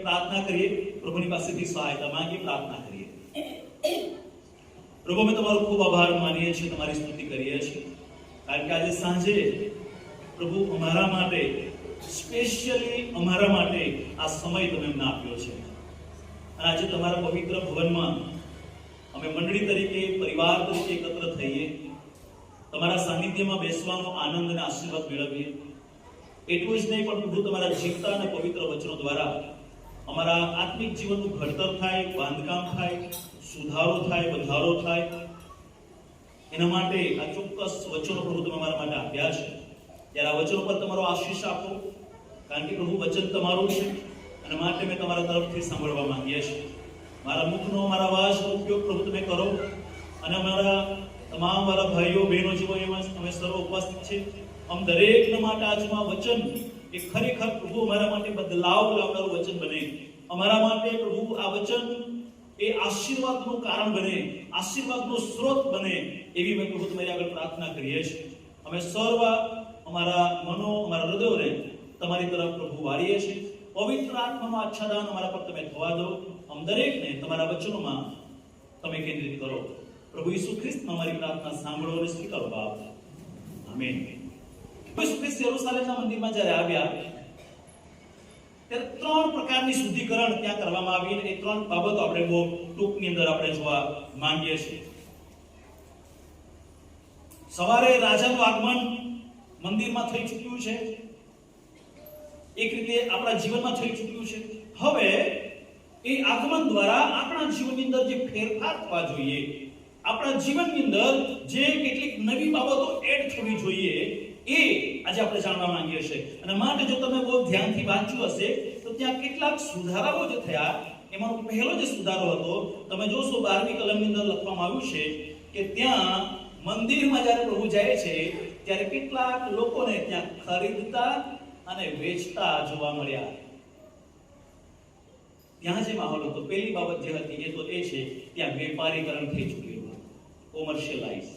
પ્રાર્થના કરીએ, પ્રભુની પાસેથી સહાયતા માંગીએ, પ્રાર્થના કરીએ. પ્રભુ, અમે તમારો ખૂબ આભાર માનીએ છીએ, તમારી સ્તુતિ કરીએ છીએ, કારણ કે આજે સાંજે પ્રભુ અમારા માટે, સ્પેશિયલી અમારા માટે આ સમય તમે અમને આપ્યો છે. અને આજે તમારા પવિત્ર ભવનમાં અમે મંડળી તરીકે, પરિવાર તરીકે એકત્ર થઈએ, તમારા સાનિધ્યમાં બેસવાનો આનંદ અને આશીર્વાદ મેળવીએ. એટલું જ નહીં, પણ પ્રભુ તમારા જીવતા અને પવિત્ર વચનો દ્વારા અમારા આત્મિક જીવનનું ઘડતર થાય, બાંધકામ થાય, સુધારો થાય, વધારો થાય. એના માટે આ ચોક્કસ વચનો પ્રભુ તમે અમારા માટે આપ્યા છે. ત્યારે આ વચનો પર તમારો આશીષ આપો, કારણ કે પ્રભુ વચન તમારું છે અને માટે મેં તમારા તરફથી સાંભળવા માંગીએ છીએ. મારા મુખનો, મારા અવાજનો ઉપયોગ પ્રભુ તમે કરો અને અમારા તમામ મારા ભાઈઓ બહેનો જેવો એમાં અમે સર્વ ઉપસ્થિત છે, આમ દરેકના માટે આજનું વચન એ ખરેખર પ્રભુ અમારા માટે બદલાવ લાવનારું વચન બને. અમારા માટે પ્રભુ આ વચન એ આશીર્વાદનું કારણ બને, આશીર્વાદનો સ્ત્રોત બને, એવી મેં પ્રભુ તમારી આગળ પ્રાર્થના કરીએ છીએ. અમે સર્વ અમારા મનો, અમારા હૃદયોને તમારી તરફ પ્રભુ વાળીએ છીએ. પવિત્ર આત્માનું આચ્છાદન અમારા પર તમે થવા દો. આમ દરેકને તમારા વચનોમાં તમે કેન્દ્રિત કરો. પ્રભુ ઈસુ ખ્રિસ્તમાં અમારી પ્રાર્થના સાંભળો અને સ્વીકારો બાપ. આમેન. ઈસુ ખ્રિસ્ત યરૂશાલેમના મંદિરમાં જ્યારે આવ્યા ત્યારે 3 પ્રકારની શુદ્ધિકરણ ત્યાં કરવામાં આવી અને એ 3 બાબતો આપણે બહુ ટૂંકની અંદર આપણે જોવા માંગીએ છીએ. સવારે રાજાનું આગમન મંદિરમાં થઈ ચૂક્યું છે, એક રીતે આપણા જીવનમાં થઈ ચૂક્યું છે. હવે એ આગમન દ્વારા આપણા જીવનની અંદર જે ફેરફાર થવા જોઈએ, આપણા જીવનની અંદર જે કેટલીક નવી બાબતો એડ થવી જોઈએ, એ આજે આપણે જાણવા માંગીએ છીએ. અને માટે જો તમે બહુ ધ્યાનથી વાંચ્યું હશે તો ત્યાં કેટલાક સુધારાઓ જે થયા, એમાં પહેલો જે સુધારો હતો, તમે જોશો 12મી કલમની અંદર લખવામાં આવ્યું છે કે ત્યાં મંદિરમાં જ્યારે પ્રભુ જાય છે ત્યારે કેટલાક લોકોને ત્યાં ખરીદતા અને વેચતા જોવા મળ્યા. ત્યાં જે માહોલ હતો, પહેલી બાબત જે હતી એ તો એ છે ત્યાં વેપારીકરણ થઈ ચૂક્યું, કોમર્શિયલાઇઝ.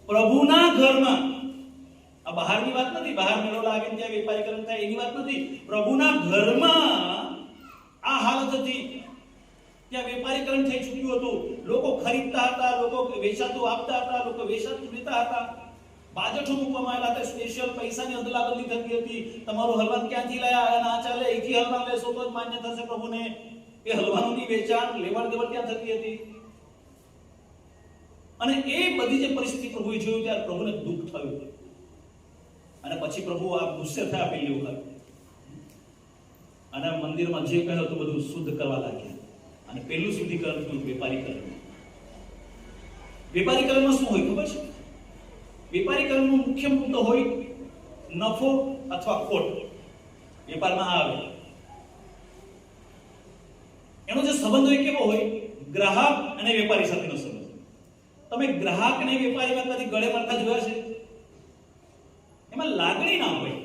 પ્રભુના ઘરમાં, આ બહારની વાત નથી, બહાર મેળો લાગે ત્યાં વેપારીકરણ થાય એની વાત નથી. પ્રભુના ઘરમાં આ હાલત હતી, ત્યાં વેપારીકરણ થઈ ચૂક્યું હતું. લોકો ખરીદતા હતા, લોકો વેચાતું આપતા હતા, લોકો વેચાતું લેતા હતા. બાજેટો મૂકવામાં આવેલા હતા, સ્પેશિયલ પૈસાની અદલાબદલી થતી હતી. તમારો હલવા ક્યાંથી લાયા, ના ચાલે, અહીંથી હલવા લેશો તો જ માન્ય થશે પ્રભુને. એ હલવાનું વેચાણ, લેવડ દેવડ ત્યાં થતી હતી. અને એ બધી જે પરિસ્થિતિ પ્રભુએ જોયું ત્યારે પ્રભુને દુઃખ થયું અને પછી પ્રભુ આ ગુસ્સે થયા પહેલી વખત અને મંદિરમાં જે કહ્યું હતું બધું શુદ્ધ કરવા લાગ્યા. અને પહેલું શુદ્ધિકરણ થયું વેપારીકરણ. વેપારીકરણમાં શું હોય ખબર છે? વેપારીકરણનો મુખ્ય મુદ્દો હોય નફો અથવા ખોટ. વેપારમાં આવે એનો જે સંબંધ હોય કેવો હોય? ગ્રાહક અને વેપારી સાથેનો સંબંધ. તમે ગ્રાહક અને વેપારીમાં કદી ગળે મળતા જોયા છે? એમાં લાગણી ના હોય.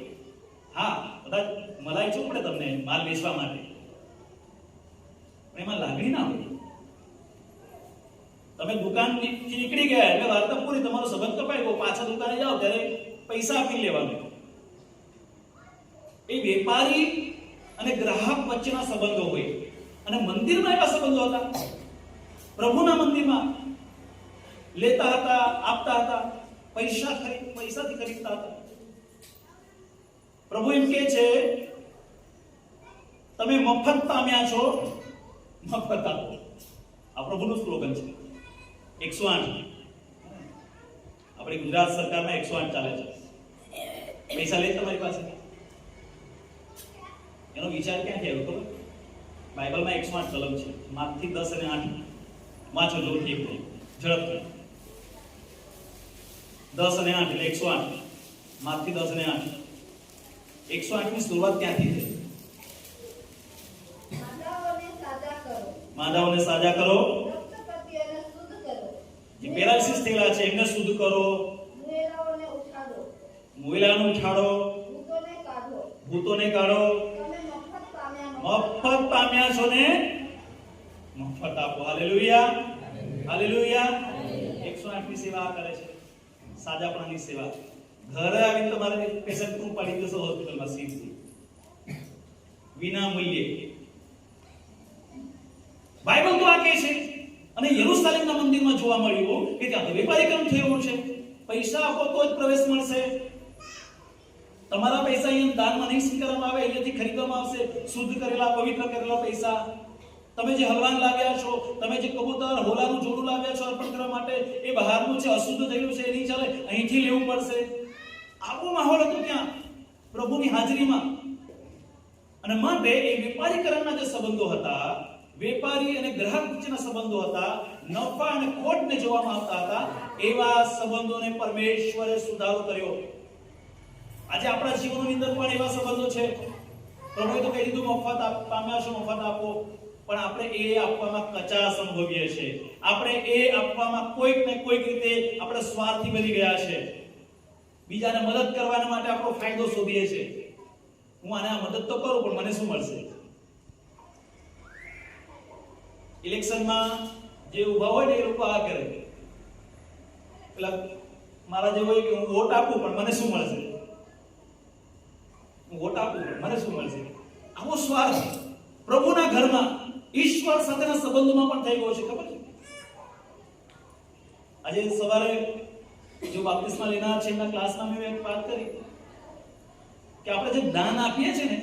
હા, કદાચ મલાઈ ચોપડે તમને માલ વેચવા માટે, એમાં લાગણી ના હોય. તમે દુકાનથી નીકળી ગયા એટલે વાર્તા પૂરી, તમારો સંબંધ કપાઈ ગયો. પાછા દુકાને જાઓ ત્યારે પૈસા આપી લેવાનું. એ વેપારી અને ગ્રાહક વચ્ચેના સંબંધો હોય. અને મંદિરમાં એવા સંબંધો હતા. પ્રભુના મંદિરમાં લેતા હતા, આપતા હતા, પૈસાથી ખરીદતા હતા. પ્રભુ એમ કહે છે તમે મફત પામ્યા છો, મફત આપો. આ પ્રભુનું સ્લોગન છે. 108 આપણી ગુજરાત સરકારમાં 108 ચાલે છે. પૈસા લે તમારી પાસે. એનો વિચાર ક્યાંથી આવ્યો ખબર? બાઇબલમાં 108 કલમ છે. માર્કથી 10 અને 8 વાંચો જોરથી, ઝડપથી. 10 અને 8 એટલે 108. માર્કથી 10 અને 8. 108 ની શરૂઆત ક્યાંથી થઈ? માંદાઓને સાજા કરો, જે પેરાલિસિસ થયેલા છે એમને શુદ્ધ કરો, મુવેલાને ઉઠાડો, ભૂતોને કાઢો. મફત પામ્યા છો ને મફત આપો. Hallelujah, hallelujah. 108 ની સેવા કરે છે, સાજાપણાની સેવા. ઘરે આવીને તમારે પેશન્ટ પૂરું પાડી દેશો હોસ્પિટલમાં સીધું. વિના મૂલ્યે. બાઇબલ તો આ કહે છે. અને યરુશલેમના મંદિરમાં જોવા મળ્યું કે ત્યાં તો વેપારીકરણ થઈ રહ્યું છે. પૈસા આપો તો જ પ્રવેશ મળશે. તમારા પૈસા અહીંયા દાનમાં નહીં સ્વીકારવામાં આવે, અહીંયાથી ખરીદવામાં આવશે શુદ્ધ કરેલા પવિત્ર કરેલા પૈસા. તમે જે હલવાન લાવ્યા છો, તમે જે કબૂતર હોલાનું જોડું લાવ્યા છો અર્પણ કરવા માટે, એ બહારનું છે, અશુદ્ધ થયેલું છે, એ નહીં ચાલે, અહીંથી લેવું પડશે. આવો માહોલ હતો ત્યાં પ્રભુની હાજરીમાં. અને માટે એ વેપારીકરણના જે સંબંધો હતા, વેપારી અને ગ્રાહક વચ્ચેના સંબંધો હતા, નફા અને ખોટને જોવામાં આવતા હતા, એવા સંબંધોને પરમેશ્વરે સુધારો કર્યો. આજે આપણા જીવનની અંદર પણ એવા સંબંધો છે. પ્રભુએ તો કહી દીધું મફત પામ્યા છો મફત આપો, પણ આપણે એ આપવામાં કચાશ અનુભવીએ છીએ. આપણે એ આપવામાં કોઈક ને કોઈક રીતે આપણે સ્વાર્થી બની ગયા છે. બીજાને મદદ કરવા માટે આપણો ફાયદો શોધીએ છીએ. હું આને મદદ તો કરું પણ મને શું મળશે? ઇલેક્શનમાં જે ઉભા હોય ને એ લોકો આ કરે, પેલા મારા જે હોય કે હું વોટ આપું પણ મને શું મળશે? હું વોટ આપું પણ મને શું મળશે? આવો સ્વાર્થ પ્રભુના ઘરમાં ઈશ્વર સાથેના સંબંધોમાં પણ થઈ ગયો છે. ખબર છે? આજે સવારે જો બાપ્તિસ્મા લેનાર છે એના ક્લાસમાં મેં એક વાત કરી કે આપણે જે દાન આપીએ છીએ ને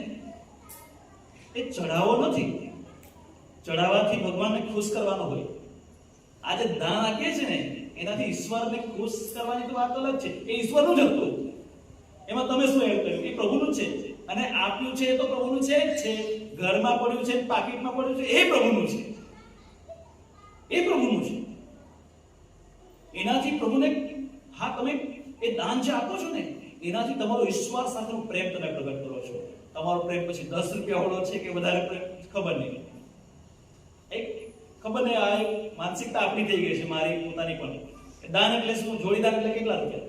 એ ચઢાવો નથી. ચઢાવાથી ભગવાનને ખુશ કરવાનો હોય. આજે દાન આપીએ છીએ ને એનાથી ઈશ્વરને ખુશ કરવાની તો વાત અલગ છે. એ ઈશ્વરનું જ હતું. એમાં તમે શું એડ કર્યું? એ પ્રભુનું છે. અને આપ્યું છે એ તો પ્રભુનું છે જ છે. ઘરમાં પડ્યું છે, પાકીટમાં પડ્યું છે, એ પ્રભુનું છે. એ પ્રભુનું છે. એનાથી પ્રભુને, હા, તમે એ દાન જે આપો છો ને એનાથી તમારો ઈશ્વર સાથેનો પ્રેમ તમે પ્રગટ કરો છો. તમારો પ્રેમ પછી 10 રૂપિયા હોળો છે કે વધારે પ્રેમ ખબર નહીં. એક ખબર નહીં, આ એક માનસિકતા આપણી થઈ ગઈ છે, મારી પોતાની પણ. દાન એટલે શું? જોડીદાન એટલે કેટલા રૂપિયા?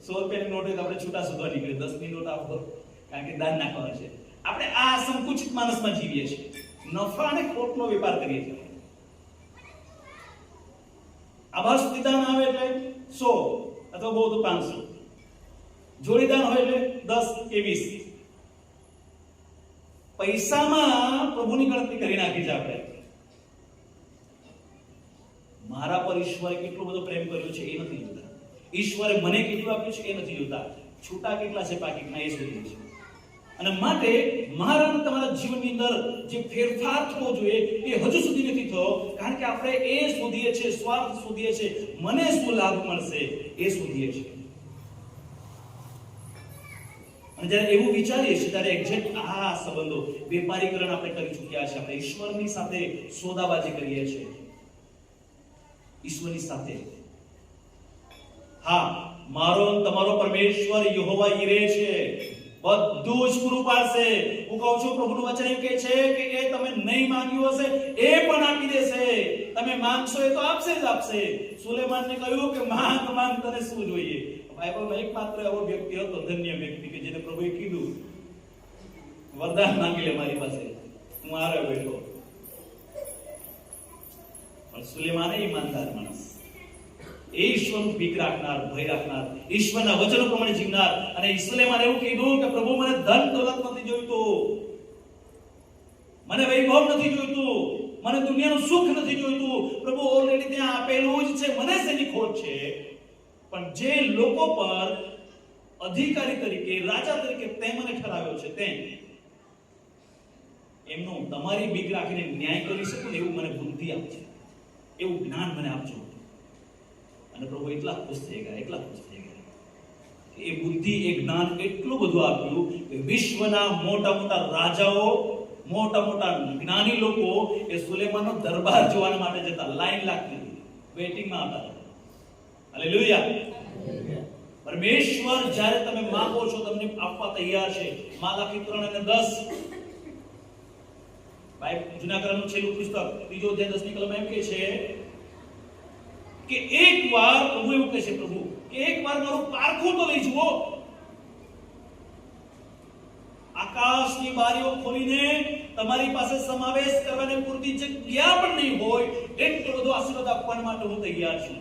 100 રૂપિયાની નોટ હોય તો આપણે છૂટા શોધવા નીકળે, 10 ની નોટ આપો કારણ કે દાન નાખવાનું છે. આપણે આ સંકુચિત માનસમાં જીવીએ છીએ. નફા અને ખોટનો વેપાર કરીએ છીએ. આભાર સ્તુતિદાન આવે એટલે 100 અથવા બહુ તો 500. જોડીદાન હોય એટલે 10 કે 20. પૈસામાં પ્રભુની ગણતરી કરી નાખી છે આપણે. મારા પર ઈશ્વરે કેટલો બધો પ્રેમ કર્યો છે એ નથી જોતા. ઈશ્વરે મને કેટલું આપ્યું છે એ નથી જોતા. છૂટા કેટલા છે પાકીટમાં એ શોધીએ છે. અને માટે મારા અને તમારા જીવનની અંદર જે ફેરફાર થવો જોઈએ એ હજુ સુધી નથી થયો. કારણ કે આપણે એ શોધીએ છીએ, સ્વાર્થ શોધીએ છીએ, મને શું લાભ મળશે એ શોધીએ છીએ. અને જ્યારે એવું વિચારીએ છીએ ત્યારે એક્ઝેક્ટ આ સંબંધો વેપારીકરણ આપણે કરી ચૂક્યા છે. આપણે ઈશ્વરની સાથે સોદાબાજી કરીએ છીએ. ઈશ્વરની સાથે. હા, મારો તમારો પરમેશ્વર યહોવા ઈરે છે, બધું જ પૂરું પાડશે. હું કહું છું, પ્રભુનું વચન એવું કહે છે કે એ તમે નહીં માંગ્યું હશે એ પણ આપી દેશે. તમે માંગશો એ તો આપશે જ આપશે. સુલેમાનને કહ્યું કે માંગ માંગ, તને શું જોઈએ? બાઇબલમાં એકમાત્ર એવો વ્યક્તિ હતો, ધન્ય વ્યક્તિ, કે જેને પ્રભુએ કીધું વરદાન માંગી લે મારી પાસે, હું આરે બેઠો. પણ સુલેમાન ઈમાનદાર માણસ, એ ઈશ્વરનું ભીખ રાખનાર, ભય રાખનાર, ઈશ્વરના વચનો પ્રમાણે જીવનાર. અને સુલેમાને એવું કીધું કે પ્રભુ, મને ધન દોલત નથી જોઈતું, મને વૈભવ નથી જોઈતું, મને દુનિયાનું સુખ નથી જોઈતું. પ્રભુ ઓલરેડી ત્યાં આપેલું જ છે, મને શેની ખોટ છે? પણ જે લોકો પર અધિકારી તરીકે, રાજા તરીકે તે મને ઠરાવ્યો છે, તે એમનો તમારી બીક રાખીને ન્યાય કરી શકું એવું મને બુદ્ધિ આપજો, એવું જ્ઞાન મને આપજો. અને પ્રભુ એટલા ખુશ થઈ ગયા, એટલા ખુશ થઈ ગયા. એ બુદ્ધિ, એ જ્ઞાન એટલું બધું આપ્યું કે વિશ્વના મોટા મોટા રાજાઓ, મોટા મોટા જ્ઞાની લોકો એ સુલેમાનનો દરબાર જોવા માટે જતા, લાઈન લાગતી, વેટિંગમાં હતા. હાલેલુયા. પરમેશ્વર જ્યારે તમે માંગો છો તમને આપવા તૈયાર છે. માલાખી 3 અને 10 જૂના કરારનું છેલ્લું પુસ્તક 3 અધ્યાય 10મી કલમ એમ કહે છે કે એકવાર, પ્રભુ એવું કહે છે, પ્રભુ કે એકવાર મારું પારખું તો લઈ જુઓ. આકાશની બારીઓ ખોલીને તમારી પાસે સમાવેશ કરવાને પૂરતી જગ્યા પણ નહીં હોય એટલો બધો આશીર્વાદ આપવા માટે હું તૈયાર છું.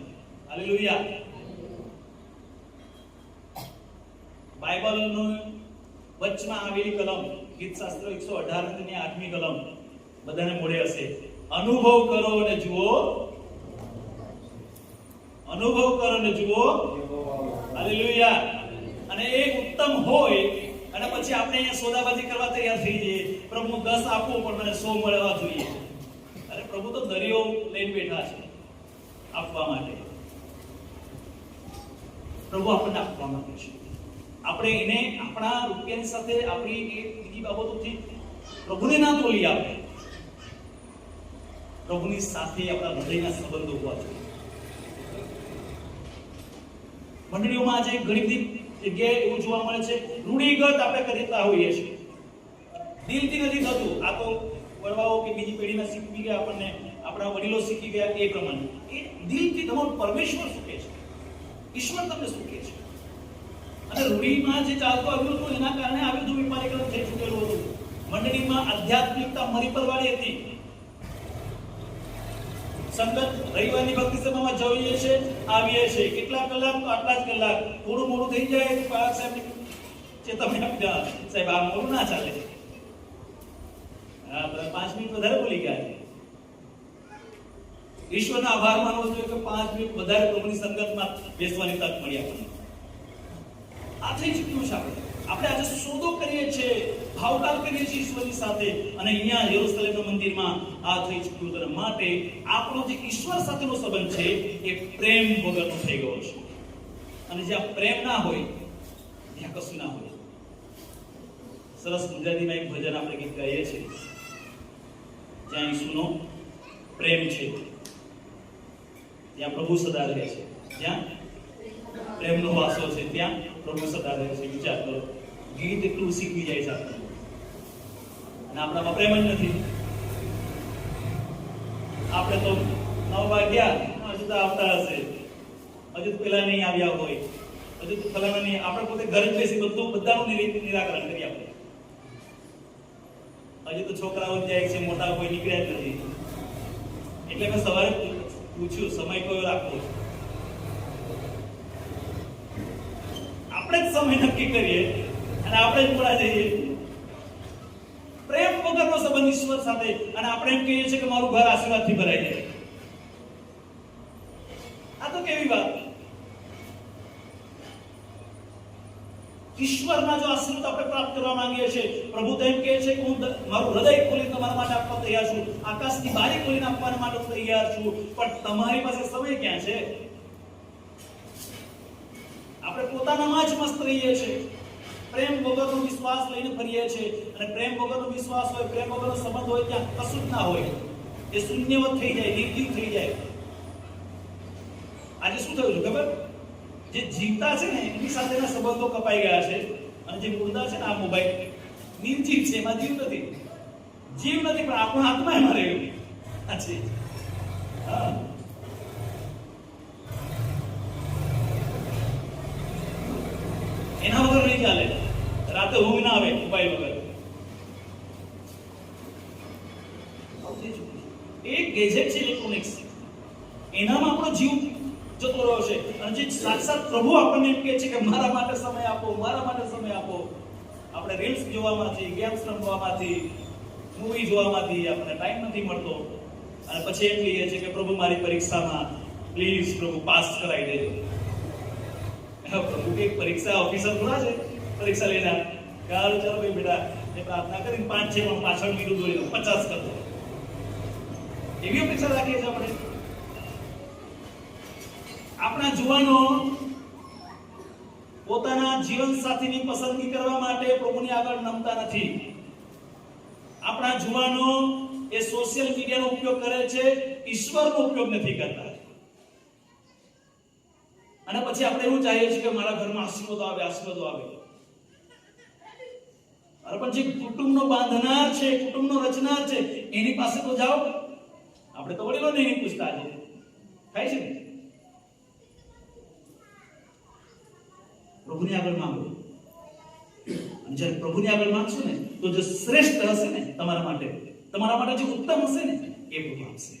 હાલેલુયા. બાઇબલનું વચમાં આવેલી કલમ ગીતશાસ્ત્ર 118 ની 8મી કલમ બધાને મોઢે હશે. અનુભવ કરો અને જુઓ, અનુભવ કરો અને જુઓ. હાલેલુયા. અને એ ઉત્તમ હોય અને પછી આપણે અહીંયા સોદાબાજી કરવા તૈયાર થઈ જઈએ. પ્રભુ 10 આપો પણ મને 100 મળવા જોઈએ. અરે પ્રભુ તો દરિયો લઈને બેઠા છે આપવા માટે. પ્રભુ આપણને આપવા માંગે છે. આપણે એને આપણા રૂપિયાની સાથે આપણી એ બીજી બાબતોથી પ્રભુને ના તોલી આપણે. પ્રભુની સાથે આપણા હૃદયના સંબંધો હોવા જોઈએ. મંડળીઓમાં આજે ઘણી બધી જગ્યાએ એવું જોવા મળે છે, રૂઢિગત આપણે કરતા હોઈએ છીએ. દિલથી નથી થતું. આ તો વડવાઓ કે બીજી પેઢીના શીખવી ગયા, આપણને આપણા વડીલો શીખી ગયા એ પ્રમાણે. એ દિલથી તમારું પરમેશ્વર સુખે છે, ઈશ્વર તમને સુખે છે. અને રૂઢિમાં જે ચાલતું આવ્યું હતું એના કારણે આ બધું વિપારીકરણ થઈ ચૂકેલું હતું. મંડળીમાં આધ્યાત્મિકતા મરી પરવાળી હતી. સંગત રવિવારની ભક્તિ સભામાં જઈએ છે, આવીએ છે, કેટલા કલાક તો આટલા જ કલાક. થોડું મોડું થઈ જાય તો પાક સાહેબ ચેતવણી આપી દે, સાહેબ આ મોડું ના ચાલે. હા, 5 મિનિટ વધારે બોલી ગયા. ઈશ્વરનો આભાર માનવો જોઈએ કે 5 મિનિટ વધારે પ્રભુની સંગતમાં બેસવાની તક મળી આપણને. આ થઈ ચૂક્યું છે. આપણે આજે સોદો કરીએ છીએ, ભાવતાલ કરીએ છીએ ઈશ્વરની સાથે, અને અહીંયા યરુશલેમના મંદિરમાં આ થઈ ચૂક્યું છે. માટે આપણો જે ઈશ્વર સાથેનો સંબંધ છે એ પ્રેમ વગરનો થઈ ગયો છે. અને જ્યાં પ્રેમ ના હોય ત્યાં કશું ના હોય. સરસ ગુજરાતીમાં એક ભજન આપણે ગીત ગાઈએ છીએ, જ્યાં ઈસુનો પ્રેમ છે ત્યાં પ્રભુ સદા રહે છે. જ્યાં પ્રેમનો વાસો છે ત્યાં પ્રભુ સદા રહે છે. વિચાર કરો, ગીત એટલું શીખવી જાય છે આપણે, અને આપણામાં પ્રેમ જ નથી. આપણે તો 9 વાગ્યા હજુ તો આવતા હશે, હજુ તો પેલા નહીં આવ્યા હોય, હજુ તો ફલાણા નહીં. આપણે પોતે ઘરે બેસી બધાનું નિરાકરણ કરી આપણે. હજુ તો છોકરાઓ જાય છે, મોટા કોઈ નીકળ્યા જ નથી. એટલે મેં સવારે પૂછ્યું સમય કયો રાખવો. આપણે જ સમય નક્કી કરીએ અને આપણે જ પૂરા જઈએ. પ્રેમ વગરનો સંબંધ ઈશ્વર સાથે, અને આપણે એમ કહીએ છીએ કે મારું ઘર આશીર્વાદથી ભરાઈ જાય. આ તો કેવી વાત. ઈશ્વરના જો આશીર્વાદ આપણે પ્રાપ્ત કરવા માંગીએ છીએ, પ્રભુ તો એમ કહે છે કે હું મારું હૃદય ખોલીને તમારા માટે આપવા તૈયાર છું, આકાશની બારી ખોલીને આપવા માટે તૈયાર છું, પણ તમારી પાસે સમય ક્યાં છે? આપણે પોતાનામાં જ મસ્ત રહીએ છીએ. પ્રેમ વગરનો વિશ્વાસ લઈને ફરીએ છીએ, અને પ્રેમ વગરનો વિશ્વાસ હોય, પ્રેમ વગરનો સંબંધ હોય ત્યાં કશું જ ના હોય. એ શૂન્યવત થઈ જાય, નિર્જીવ થઈ જાય. આજે શું થયું છે ખબર? જે જીવતા છે ને એની સાથેના સંબંધો કપાઈ ગયા છે, અને જે મુર્દા છે ને આ મોબાઈલ નિર્જીવ છે, એમાં જીવ નથી. જીવ નથી, પણ આપણો આત્મા એમાં રહ્યો. સાચી. હા, એના વગર નહીં ચાલે. રાતે ઊંઘ ના આવે મોબાઈલ વગર. એક ગેજેટ છે ઇલેક્ટ્રોનિક્સ, એનામાં આપણો જીવ જતો રહ્યો છે. અને જે સાક્ષાત પ્રભુ આપણને એમ કહે છે કે મારા માટે સમય આપો, મારા માટે સમય આપો. આપણે રીલ્સ જોવામાંથી, ગેમ્સ રમવામાંથી, મૂવી જોવામાંથી આપણને ટાઈમ નથી મળતો. અને પછી એમ કહીએ છીએ કે પ્રભુ મારી પરીક્ષામાં પ્લીઝ પ્રભુ પાસ કરાવી દેજો. પ્રભુ કે પરીક્ષા ઓફિસર થોડા છે પરીક્ષા લેનાર. ચાલો ભાઈ બેટા એ પ્રાર્થના કરીને 5-6 પણ પાછળ મીઠું દોરી દો, 50 કરતો. એવી અપેક્ષા રાખીએ છીએ આપણે. આપણા જુવાનો પોતાના જીવન સાથીની પસંદગી કરવા માટે પ્રભુની આગળ નમતા નથી. આપણા જુવાનો એ સોશિયલ મીડિયાનો ઉપયોગ કરે છે, ઈશ્વરનો ઉપયોગ નથી કરતા. અને પછી આપણે એવું ચાહીએ છીએ કે મારા ઘરમાં આશીર્વાદ આવે, આશીર્વાદ આવે. અરે પણ જે કુટુંબનો બાંધનાર છે, કુટુંબનો રચનાર છે, એની પાસે તો જાઓ. આપણે તો વડીલોને નહીં પૂછતા છે. થાય છે ને? પ્રભુની આગળ માંગો. અને જ્યારે પ્રભુની આગળ માંગશો ને તો જે શ્રેષ્ઠ હશે ને તમારા માટે જે ઉત્તમ હશે ને એ પ્રભુ આપશે.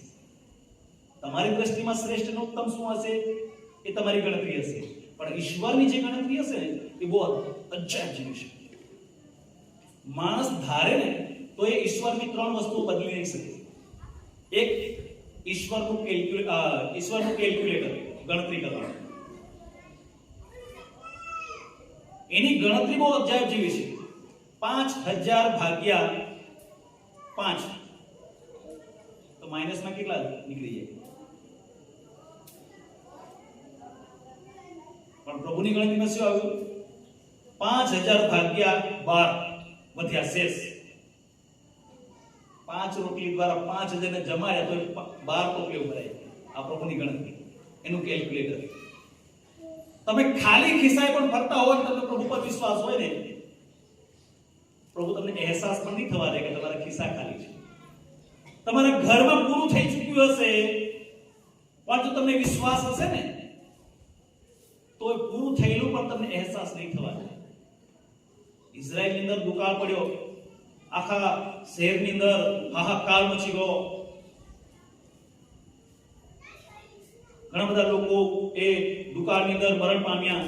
તમારી દ્રષ્ટિમાં શ્રેષ્ઠ અને ઉત્તમ શું હશે એ તમારી ગણતરી હશે, પણ ઈશ્વરની જે ગણતરી હશે ને એ બહુ અજાયબ જેવી છે. માણસ ધારે ને તો એ ઈશ્વરની ત્રણ વસ્તુઓ બદલી નહીં શકે. એક, ઈશ્વરનું કેલ્ક્યુલેટર, ગણતરી કરવાનું. એની ગણતરી બહુ અજાયબ જેવી છે. 5000 ભાગ્યા 5 તો માઇનસમાં કેટલા નીકળી જાય? પણ પ્રભુની ગણતરીમાં શું આવ્યું? 5000 ભાગ્યા 12 વધ્યા શેષ. 5 રોટલી દ્વારા 5000 ને જમાયા તો 12 ટોપલીઓ ભરાય. આ પ્રભુની ગણતરી, એનું કેલ્ક્યુલેટર. તમે ખાલી ખિસ્સાએ પણ ફરતા હોય, તમને પ્રભુ પર વિશ્વાસ હોય ને, પ્રભુ તમને અહેસાસ પણ નહીં થવા દે કે તમારા ખિસ્સા ખાલી છે. તમારા ઘરમાં પૂરું થઈ ચૂક્યું હશે, પણ જો તમને વિશ્વાસ હશે ને તો એ પૂરું થયેલું પણ તમને અહેસાસ નહીં થવા દે. ઇઝરાયલની અંદર દુકાળ પડ્યો, આખા શહેરની અંદર હાહાકાર મચી ગયો. ઘણા બધા લોકો એ દુકાળની અંદર મરણ પામ્યા.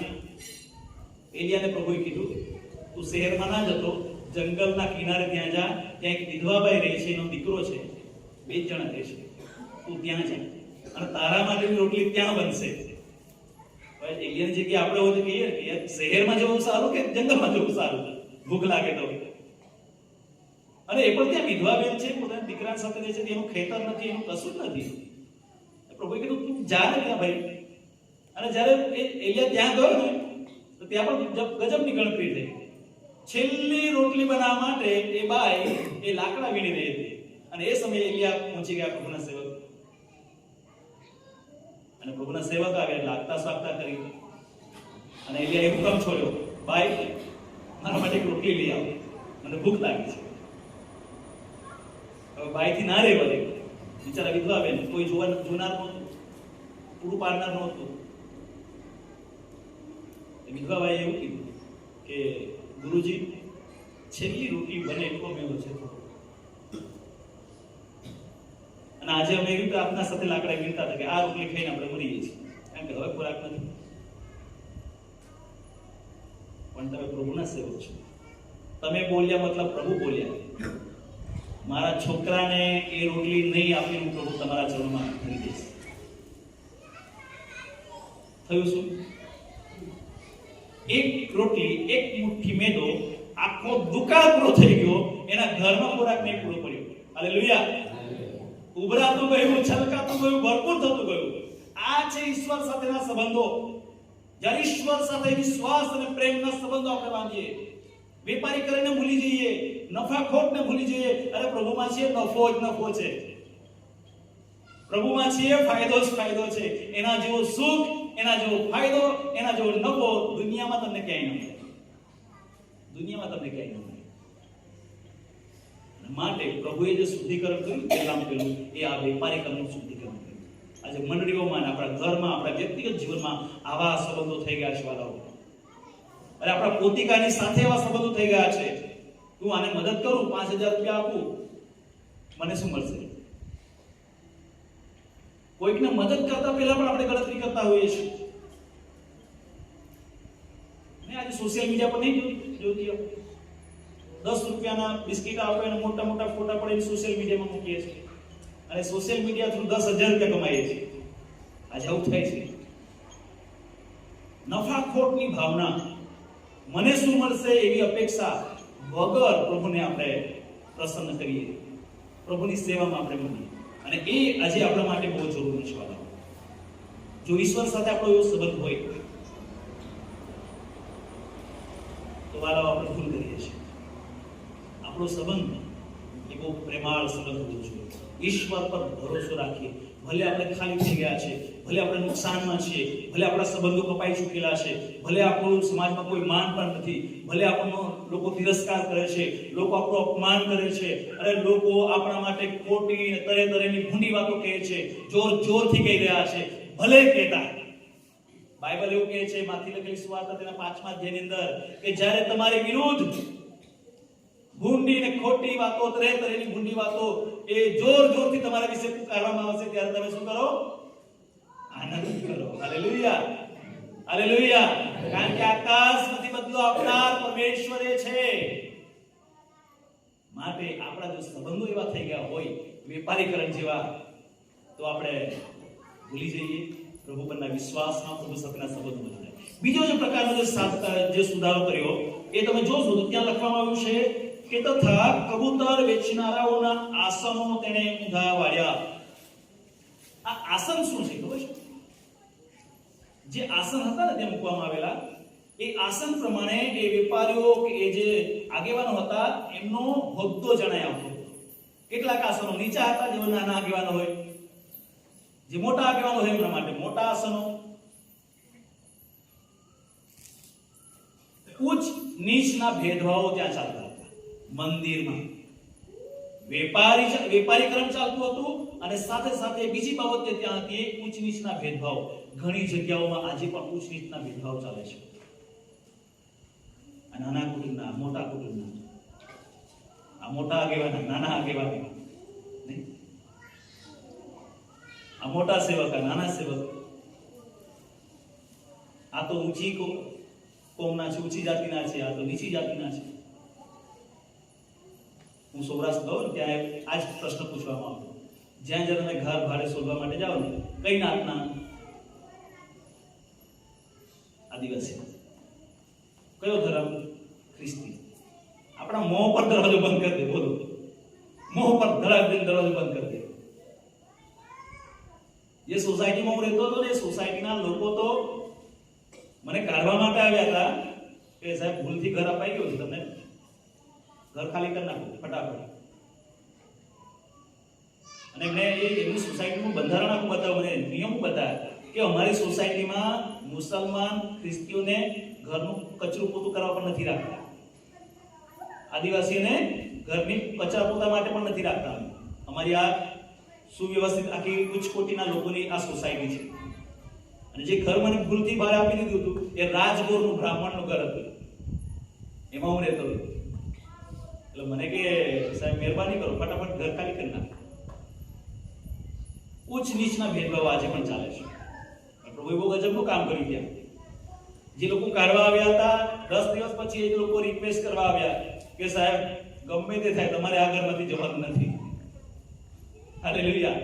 એલિયાને પ્રભુએ કીધું, તું શહેરમાં ના જતો, જંગલના કિનારે ત્યાં જા, ત્યાં એક વિધવાબાઈ રહે છે, એનો દીકરો છે, 2 જણા રહે છે, તું ત્યાં જા અને તારા માટેની રોટલી ત્યાં બનશે. એલિયાની જગ્યાએ આપણે હોય તો કહીએ કે યાર શહેરમાં જવું સારું કે જંગલમાં જવું સારું, ભૂખ લાગે તો. અને એ પણ ત્યાં વિધવા બેન છે, પોતાના દીકરા સાથે રહે છે, એનું ખેતર નથી, એનું કશું જ નથી. પ્રભુએ કીધું તું જા ને ત્યાં ભાઈ. અને જ્યારે એલિયા ત્યાં ગયો ને તો ત્યાં પણ ગજબની ગણતરી થઈ. છેલ્લી રોટલી બનાવવા માટે એ બાઈ એ લાકડા વીણી રહી હતી અને એ સમયે એલિયા પહોંચી ગયા પ્રભુના સેવક. અને પ્રભુના સેવક આવ્યા, લાગતા સ્વાગતા કરી અને એલિયાએ હુકમ છોડ્યો, બાઈ મારા માટે એક રોટલી લઈ આવો, મને ભૂખ લાગી છે. હવે બાઈથી ના રહેવા દે. બિચારા વિધવા બેન, કોઈ જોનાર નહોતું, પૂરું પાડનાર નહોતું. વિધવા બાઈએ એવું કીધું કે ગુરુજી, છેલ્લી રોટલી બને એટલો મેળો છે. અને આજે અમે એવી પ્રાર્થના સાથે લાકડા વીણતા હતા કે આ રોટલી ખાઈને આપણે મરી જઈએ છીએ, કારણ કે હવે ખોરાક નથી. પણ તમે પ્રભુના સેવક છો. તમે બોલ્યા મતલબ પ્રભુ બોલ્યા. મારા છોકરાને એ રોટલી નહીં આપી, હું પ્રભુ તમારા ચરણમાં ધરી દઈશ. થયું શું? એક રોટલી, એક મુઠ્ઠી મેદો, આખો દુકાળ પૂરો થઈ ગયો, એના ઘરમાં ખોરાક નહીં પૂરો પડ્યો. હાલેલુયા. ઉભરાતું ગયું, છલકાતું ગયું, ભરપૂર થતું ગયું. આ છે ઈશ્વર સાથેના સંબંધો. જ્યારે ઈશ્વર સાથે વિશ્વાસ અને પ્રેમના સંબંધો આપણે બાંધીએ, વેપારી કરીને ભૂલી જઈએ, નફાખોટને ભૂલી જઈએ. અરે પ્રભુમાં છીએ નફો જ નફો છે, પ્રભુમાં છીએ ફાયદો જ ફાયદો છે. એના જેવો સુખ, એના જેવો ફાયદો, એના જેવો નફો દુનિયામાં તમને ક્યાંય ન મળે. દુનિયામાં તમને ક્યાંય ન મળે. માટે પ્રભુએ જે શુદ્ધિકરણ કર્યું, પેલું એ આ વેપારી કામનું શુદ્ધિકરણ કર્યું. આજે મંડળીઓમાં, આપણા ઘરમાં, આપણા વ્યક્તિગત જીવનમાં આવા સંબંધો થઈ ગયા છે વાલાઓ. અરે આપણા પોતિકાની સાથે એવા સંબંધો થઈ ગયા છે. હું આને મદદ કરું, 5000 રૂપિયા આપું, મને શું મળશે? કોઈકને મદદ કરતા પહેલા પણ આપણે ગણતરી કરતા હોઈએ છીએ. ને આજે સોશિયલ મીડિયા પર નહીં જોતી 10 રૂપિયાના બિસ્કિટ આવે અને મોટા મોટા ફોટા પડીને સોશિયલ મીડિયામાં મૂકીએ છીએ અને સોશિયલ મીડિયા થ્રુ 10,000 રૂપિયા કમાઈએ છીએ. આજે આવું થાય છે. નફાખોટની ભાવના, મને શું મળશે એવી અપેક્ષા વગર પ્રભુને આપણે પ્રસન્ન કરીએ, પ્રભુની સેવામાં આપણે બનીએ. અને એ આજે આપણા માટે બહુ જરૂરી છે. જો ઈશ્વર સાથે આપણો એવો સંબંધ હોય તો વાલા આપણે ભૂલ કરીએ છીએ. આપણો સંબંધ એ બહુ પ્રેમાળ સંબંધ હોવો જોઈએ. ઈશ્વર પર ભરોસો રાખીએ. ભલે આપણે ખાલી થઈ ગયા છે, ભલે આપણે નુકસાનમાં છીએ, ભલે આપણા સંબંધો કપાઈ ચૂકેલા છે, ભલે આપણું સમાજમાં કોઈ માન પણ નથી, ભલે આપણો લોકો તિરસ્કાર કરે છે, લોકો આપણું અપમાન કરે છે, અરે લોકો આપણા માટે ખોટી તરેતરેની ભૂંડી વાતો કહે છે, જોરથી કહી રહ્યા છે, ભલે કહેતા. બાઇબલ એવું કહે છે, માથી લખેલી સુવાર્તા તેના 5મા અધ્યાયની અંદર, કે જ્યારે તમારી વિરુદ્ધ ભૂંડી ને ખોટી વાતો, તરેતરેની ભૂંડી વાતો એ જોરથી તમારા વિશે પુકારવામાં આવશે, ત્યારે તમે શું કરો? આનંદ કરો. Hallelujah, hallelujah. કારણ કે આકાશમાંથી બદલો આપનાર પરમેશ્વર એ છે. માટે આપણા જો સંબંધો એવા થઈ ગયા હોય વેપારીકરણ જેવા, તો આપણે ભૂલી જઈએ પ્રભુ પરના વિશ્વાસમાં, પ્રભુ સાથેના સંબંધો બનાવે. બીજો જે પ્રકારનો જે સુધારો કર્યો એ તમે જોશો તો ત્યાં લખવામાં આવ્યું છે કે તથા કબૂતર વેચનારાઓના આસનો તેણે ઊંધા વાળ્યા. આ આસન શું છે ખબર છે? જે આસન હતા ને ત્યાં મૂકવામાં આવેલા, એ આસન પ્રમાણે એ વેપારીઓ કે એ જે આગેવાનો હતા એમનો હોદ્દો જણાય આવતો. કેટલાક આસનો નીચા હતા, જેઓ નાના આગેવાનો હોય, જે મોટા આગેવાનો હોય એમના માટે મોટા આસનો. ઉચ્ચ નીચના ભેદભાવો ત્યાં ચાલતા હતા મંદિરમાં. વેપારીકરણ ચાલતું હતું અને સાથે સાથે બીજી બાબત ત્યાં હતી ઉચ્ચ નીચના ભેદભાવ. ઘણી જગ્યાઓમાં આજે પણ ઉચ્ચ નીચના ભેદભાવ ચાલે છે. આ નાના કુટુંબના, મોટા કુટુંબના, આ મોટા આગેવાના, નાના આગેવાના, આ મોટા સેવક, આ નાના સેવક. આ તો ઊંચી કોમના છે, ઊંચી જાતિના છે, આ તો નીચી જાતિના છે. હું સૌરાષ્ટ્ર ગયો ને ત્યાં આ જ પ્રશ્ન પૂછવામાં આવતો. જ્યાં જ્યાં તમે ઘર ભાડે શોધવા માટે જાઓ ને, કઈ નાતના? આદિવાસી. કયો ધર્મ? ખ્રિસ્તી. આપણા મોં પર દરવાજો બંધ કરી દે. બોલો, મોં પર દરવાજો બંધ કરી દે. જે સોસાયટીમાં હું રહેતો હતો ને, સોસાયટીના લોકો તો મને કાઢવા માટે આવ્યા હતા કે સાહેબ ભૂલથી ઘર અપાઈ ગયું છે, તમને ઘર ખાલી કરી નાખો ફટાફટ. અને મેં એમની સોસાયટીનું બંધારણ આખું બતાવ્યું, મને નિયમ બતાવ્યા કે અમારી સોસાયટીમાં મુસલમાન ખ્રિસ્તીઓને ઘરનું કચરું પોતું કરવા પણ નથી રાખતા, આદિવાસીઓને ઘરની કચરા પોતા માટે પણ નથી રાખતા. અમારી આ સુવ્યવસ્થિત આખી ઉચ્ચ કોટીના લોકોની આ સોસાયટી છે. અને જે ઘર મને ભૂલથી બહાર આપી દીધું હતું એ રાજગોરનું બ્રાહ્મણનું ઘર હતું, એમાં હું રહેતો હતો. એટલે મને કે સાહેબ મહેરબાની કરો, ફટાફટ ઘર ખાલી કરી નાખો. ઉચ્ચ નીચના ભેદભાવ આજે પણ ચાલે છે. પ્રભુએ બહુ ગજબનું કામ કરી ગયા. જે લોકો કાઢવા આવ્યા હતા 10 દિવસ પછી એ લોકો રિક્વેસ્ટ કરવા આવ્યા કે સાહેબ ગમે તે થાય તમારે આ ઘરમાંથી જવાનું નથી. હાલેલુયા.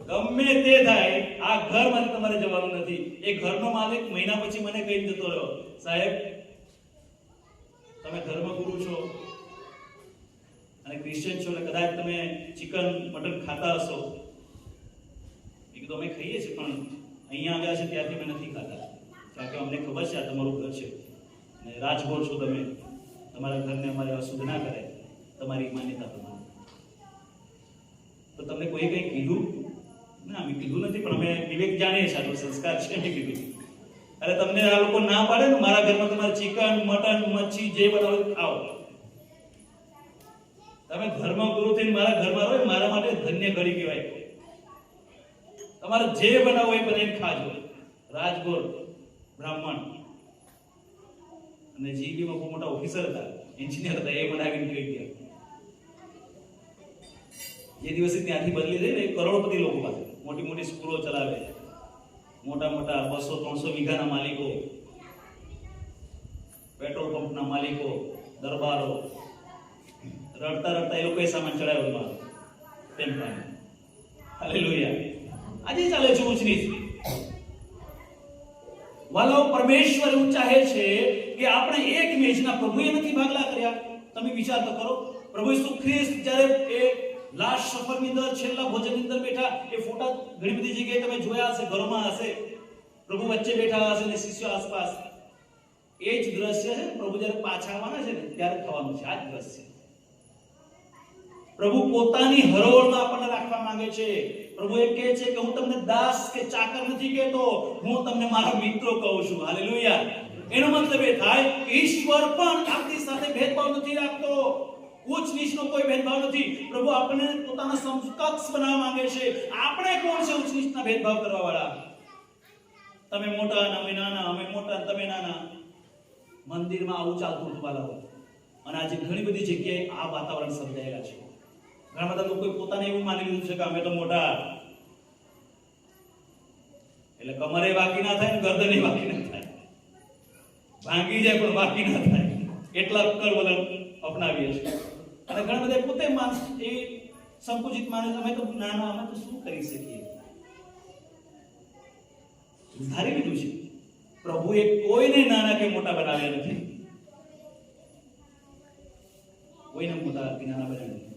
ગમે તે થાય આ ઘરમાંથી તમારે જવાનું નથી. એ ઘરનો માલિક મહિના પછી મને કહી જતો રહ્યો, સાહેબ તમે ધર્મગુરુ છો અને ક્રિશ્ચિયન છો એટલે કદાચ તમે ચિકન મટન ખાતા હશો. એ કીધું અમે ખાઈએ છીએ પણ અહીંયા આવ્યા છે ત્યારથી અમે નથી ખાતા, કારણ કે અમને ખબર છે આ તમારું ઘર છે અને રાજગોર છો તમે, તમારા ઘરને અમારે અશુદ્ધ ના કરે તમારી માન્યતા પ્રમાણે. તો તમને કોઈ કંઈ કીધું ના? અમે કીધું નથી, પણ અમે વિવેક જાણીએ છીએ, આટલો સંસ્કાર છે મેં કીધું. અરે તમને આ લોકો ના પાડે ને મારા ઘરમાં તમારે ચિકન મટન મચ્છી જે બનાવો ખાઓ. તમે ધર્મગુરુ થઈને મારા ઘરમાં રહો, મારા માટે ધન્ય ઘડી કહેવાય. તમારે જે બનાવો એ બનાવીને ખાજો. રાજગોર બ્રાહ્મણ અને જીબીમાં બહુ મોટા ઓફિસર હતા, એન્જિનિયર હતા, એ બનાવીને કહી ગયા. જે દિવસે ત્યાંથી બદલી થઈ ને કરોડપતિ લોકો પાસે મોટી મોટી સ્કૂલો ચલાવે, મોટા મોટા 200-300 વીઘાના માલિકો, પેટ્રોલ પંપના માલિકો, દરબારો, રડતા રડતા એ લોકોએ સામાન ચડાવ્યો ટેમ્પામાં. હાલેલુયા. આજે ચાલે છે ઉચ્ચ નીચ. વાલો, પરમેશ્વર એવું ચાહે છે કે આપણે એક મેજના, પ્રભુએ નથી ભાગલા કર્યા. તમે વિચાર તો કરો, પ્રભુ ઈસુ ખ્રિસ્ત જ્યારે એ લાસ્ટ સફરની અંદર છેલ્લા ભોજનની અંદર બેઠા, એ ફોટા ઘણી બધી જગ્યાએ તમે જોયા હશે, ઘરોમાં હશે. પ્રભુ વચ્ચે બેઠા હશે અને શિષ્યો આસપાસ. એ જ દ્રશ્ય છે પ્રભુ જ્યારે પાછા આવવાના છે ને ત્યારે થવાનું છે. આ જ દ્રશ્ય પ્રભુ પોતાની હરોળમાં આપણને રાખવા માંગે છે. પ્રભુ એ કહે છે કે હું તમને દાસ કે ચાકર નથી કહેતો, હું તમને મારા મિત્રો કહું છું. હાલેલુયા. એનો મતલબ એ થાય કે ઈશ્વર પણ આપણી સાથે ભેદભાવ નથી રાખતો. ઉચ્ચ નીચનો કોઈ ભેદભાવ નથી. પ્રભુ આપણને પોતાના સમકક્ષ બનાવવા માંગે છે. આપણે કોણ છે ઉચ્ચ નીચના ભેદભાવ કરવા વાળા? તમે મોટા અને અમે નાના, અમે મોટા તમે નાના. મંદિરમાં આવું ચાલતું હતું બાળકો. અને આજે ઘણી બધી જગ્યાએ આ વાતાવરણ સર્જાયેલા છે. ઘણા બધા લોકોએ પોતાને એવું માની લીધું છે કે અમે તો મોટા, એટલે કમરે બાકી ના થાય ને ગરદને બાકી ના થાય, ભાંગી જાય પણ બાકી ના થાય, એટલા અક્કલ વલણ અપનાવીએ છીએ. અને ઘણા બધા પોતે માણસ એ સંકુચિત માણસ, અમે તો નાના, અમે તો શું કરી શકીએ. ધારી લીધું છે પ્રભુએ કોઈને નાના કે મોટા બનાવ્યા નથી, કોઈને મોટા કે નાના બનાવ્યા નથી.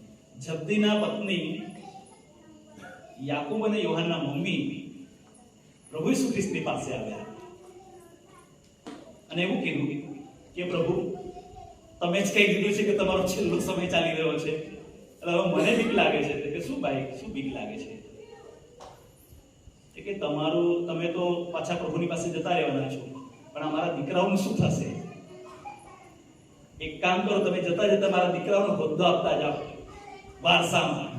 જબ્દીના પત્ની યાકૂબ અને યોહાનના મમ્મી પ્રભુ ઈસુ ખ્રિસ્તની પાસે આવ્યા અને એવું કીધું કે પ્રભુ, તમે જ કહી દીધું છે કે તમારો છેલ્લો સમય ચાલી રહ્યો છે, એટલે હવે મને બીક લાગે છે. કે શું ભાઈ, શું બીક લાગે છે? કે તમે તો પાછા પ્રભુની પાસે જતા રહેવાના છો, પણ અમારા દીકરાઓનું શું થશે? એક કામ કરો, તમે જતા જતા મારા દીકરાઓનો હોદ્દો આપતા જાઓ વારસામાં.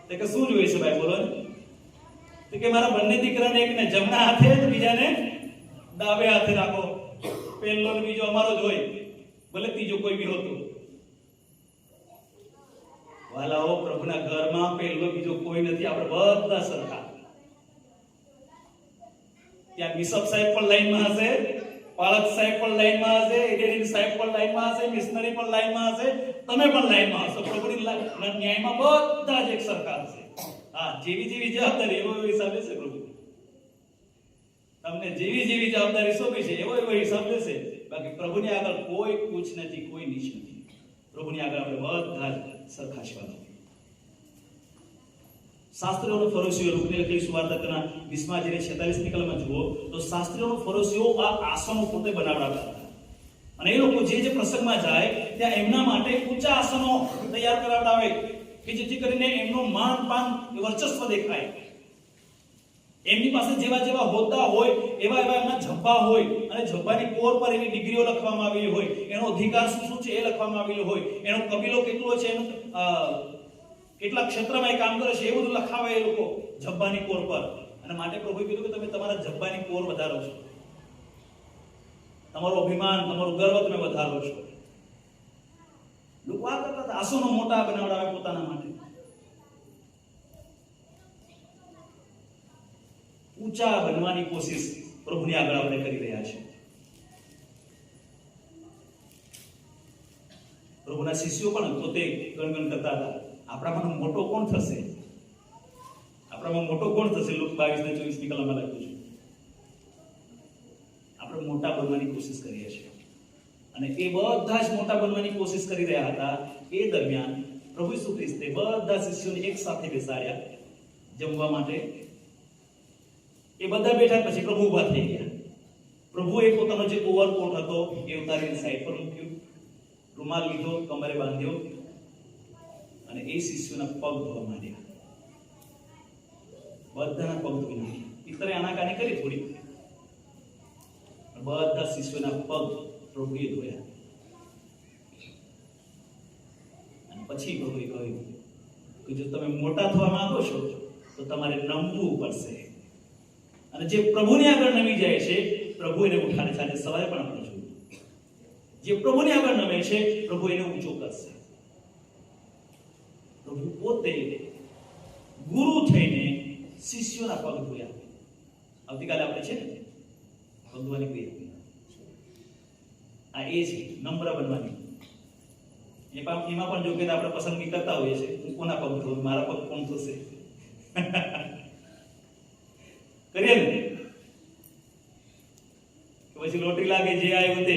કે શું જોઈએ છે ભાઈ, બોલો ને. કે મારા બંને દીકરાને એકને જમણા હાથે તો બીજાને ડાબે હાથે રાખો. પહેલો ને બીજો અમારો જ હોય, ભલે ત્રીજો કોઈ બી હોતો. વાલાઓ, પ્રભુના ઘરમાં પહેલો બીજો કોઈ નથી, આપણે બધા સરખા. ત્યાં બિશપ સાહેબ પણ લાઈનમાં હશે, પાળક સાહેબ પણ લાઈનમાં હશે, એડિટર સાહેબ પણ લાઈનમાં હશે, મિશનરી પણ લાઈનમાં હશે, તમે પણ લાઈનમાં હશો. પ્રભુની ન્યાયમાં બધા જ એક સરખા હશે. હા, જેવી જેવી જવાબદારી એવો એવો હિસાબ લેશે પ્રભુ. તમને જેવી જેવી જવાબદારી સોંપી છે એવો એવો હિસાબ લેશે. બાકી પ્રભુની આગળ કોઈ કુછ નથી, કોઈ નીચ નથી. પ્રભુની આગળ આપણે બધા જ સરખા છીએ. શાસ્ત્રીઓનો ફરોશીઓ રૂપની લખેલી સુવાર્તાના 20:46 કલમમાં જુઓ તો શાસ્ત્રીઓનો ફરોશીઓ આ આસનો પોતે બનાવડાવતા હતા. અને એ લોકો જે પ્રસંગમાં જાય ત્યાં એમના માટે ઊંચા આસનો તૈયાર કરાવડાવે કે જેથી કરીને એમનું માન પાન વર્ચસ્વ દેખાય. એમની પાસે જેવા જેવા હોદ્દા હોય એવા એવા એમના ઝબ્બા હોય, અને ઝબ્બાની કોર પર એની ડિગ્રીઓ લખવામાં આવેલી હોય, એનો અધિકાર શું છે એ લખવામાં આવેલો હોય, એનો કબીલો કેટલો છે, એનું કેટલા ક્ષેત્રમાં એ કામ કરે છે એ બધું લખાવે એ લોકો ઝબ્બાની કોર પર. અને માટે પ્રભુએ કીધું કે તમે તમારા ઝબ્બાની કોર વધારો છો, તમારું અભિમાન, તમારું ગર્વ તમે વધારો છો. લોકો આ કરતા આસનો મોટા બનાવડાવે પોતાના માટે. ઊંચા બનવાની કોશિશ પ્રભુની આગળ આપણે કરી રહ્યા છે. પ્રભુના શિષ્યો પણ પોતે ગણગણ કરતા હતા, આપણામાં મોટો કોણ થશે, આપણામાં મોટો કોણ થશે. લુક 22:24 કલમમાં લખ્યું છે. આપણે મોટા બનવાની કોશિશ કરીએ છીએ, અને એ બધા જ મોટા બનવાની કોશિશ કરી રહ્યા હતા. એ દરમિયાન પ્રભુ ઈસુ ખ્રિસ્તે બધા શિષ્યોને એક સાથે બેસાડ્યા જમવા માટે. એ બધા બેઠા પછી પ્રભુ ઊભા થઈ ગયા. પ્રભુએ પોતાનો જે ઓવરકોટ હતો એ ઉતારીને સાઈડ પર મૂક્યું, રૂમાલ લીધો, કમરે બાંધ્યો, અને એ શિષ્યોના પગ ધોવા માંડ્યા. બધાના પગ ધોઈ નાખ્યા. પિતરે આનાકાની કરી થોડી, બધા શિષ્યોના પગ પ્રભુએ ધોયા. અને પછી પ્રભુએ કહ્યું કે જો તમે મોટા થવા માંગો છો તો તમારે નમવું પડશે. અને જે પ્રભુની આગળ નમી જાય છે, પ્રભુ એને ઉઠાડે છે. આજે સવારે પણ આપણે જોયું, જે પ્રભુની આગળ નમે છે, પ્રભુ એને ઊંચો કરશે. પ્રભુ પોતે ગુરુ થઈને શિષ્યોના પગ ધોયા. આવતીકાલે આપણે છે ને પગ ધોવાની ક્રિયા, આ એ છે નમ્ર બનવાની. એમાં પણ જો કે આપણે પસંદગી કરતા હોઈએ છીએ, હું કોના પગ ધોઉં, મારા પગ કોણ ધોશે, કરીએ ને. પછી લોટરી લાગે, જે આવ્યું તે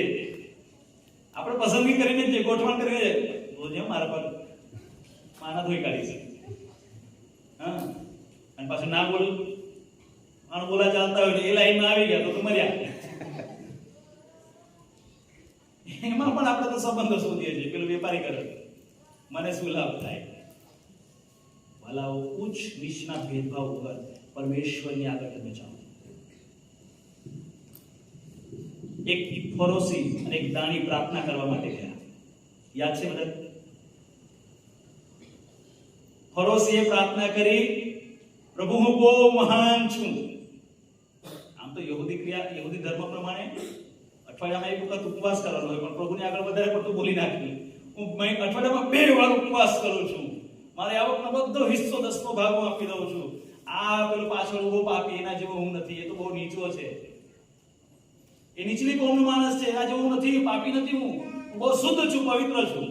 આપણે પસંદગી કરીને જે ગોઠવણ કરીને રોજે મારા પર માના ધોઈ કાઢી છે. હા, અને પાછું ના બોલું, આનું બોલા ચાલતા હોય એ લાઈનમાં આવી ગયા તો મર્યા. એમાં પણ આપણે તો સંબંધો શોધીએ છીએ, પેલું વેપારી કરે, મને શું લાભ થાય. ભલાઓ ઉચ્ચ નીચના ભેદભાવ વગર પરમેશ્વરની આગળ તમે જાઓ. એક ફરોશી અને એક દાણી પ્રાર્થના કરવા માટે ગયા. યાદ છે બધા? ફરોશીએ પ્રાર્થના કરી, પ્રભુ હું બહુ મહાન છું. આમ તો યહૂદી ધર્મ પ્રમાણે અઠવાડિયામાં એક વખત ઉપવાસ કરવાનો હોય, પણ પ્રભુની આગળ વધારે પડતું બોલી નાખ્યું, હું અઠવાડિયામાં 2 વાર ઉપવાસ કરું છું, મારે આવકનો બધો હિસ્સો 10નો ભાગ હું આપી દઉં છું. આ પેલો પાછળ ઉભો પાપી, એના જેવો હું નથી, એ તો બહુ નીચો છે, એ નીચલી કોમનો માણસ છે, એના જેવો નથી, પાપી નથી, હું બહુ શુદ્ધ છું, પવિત્ર છું.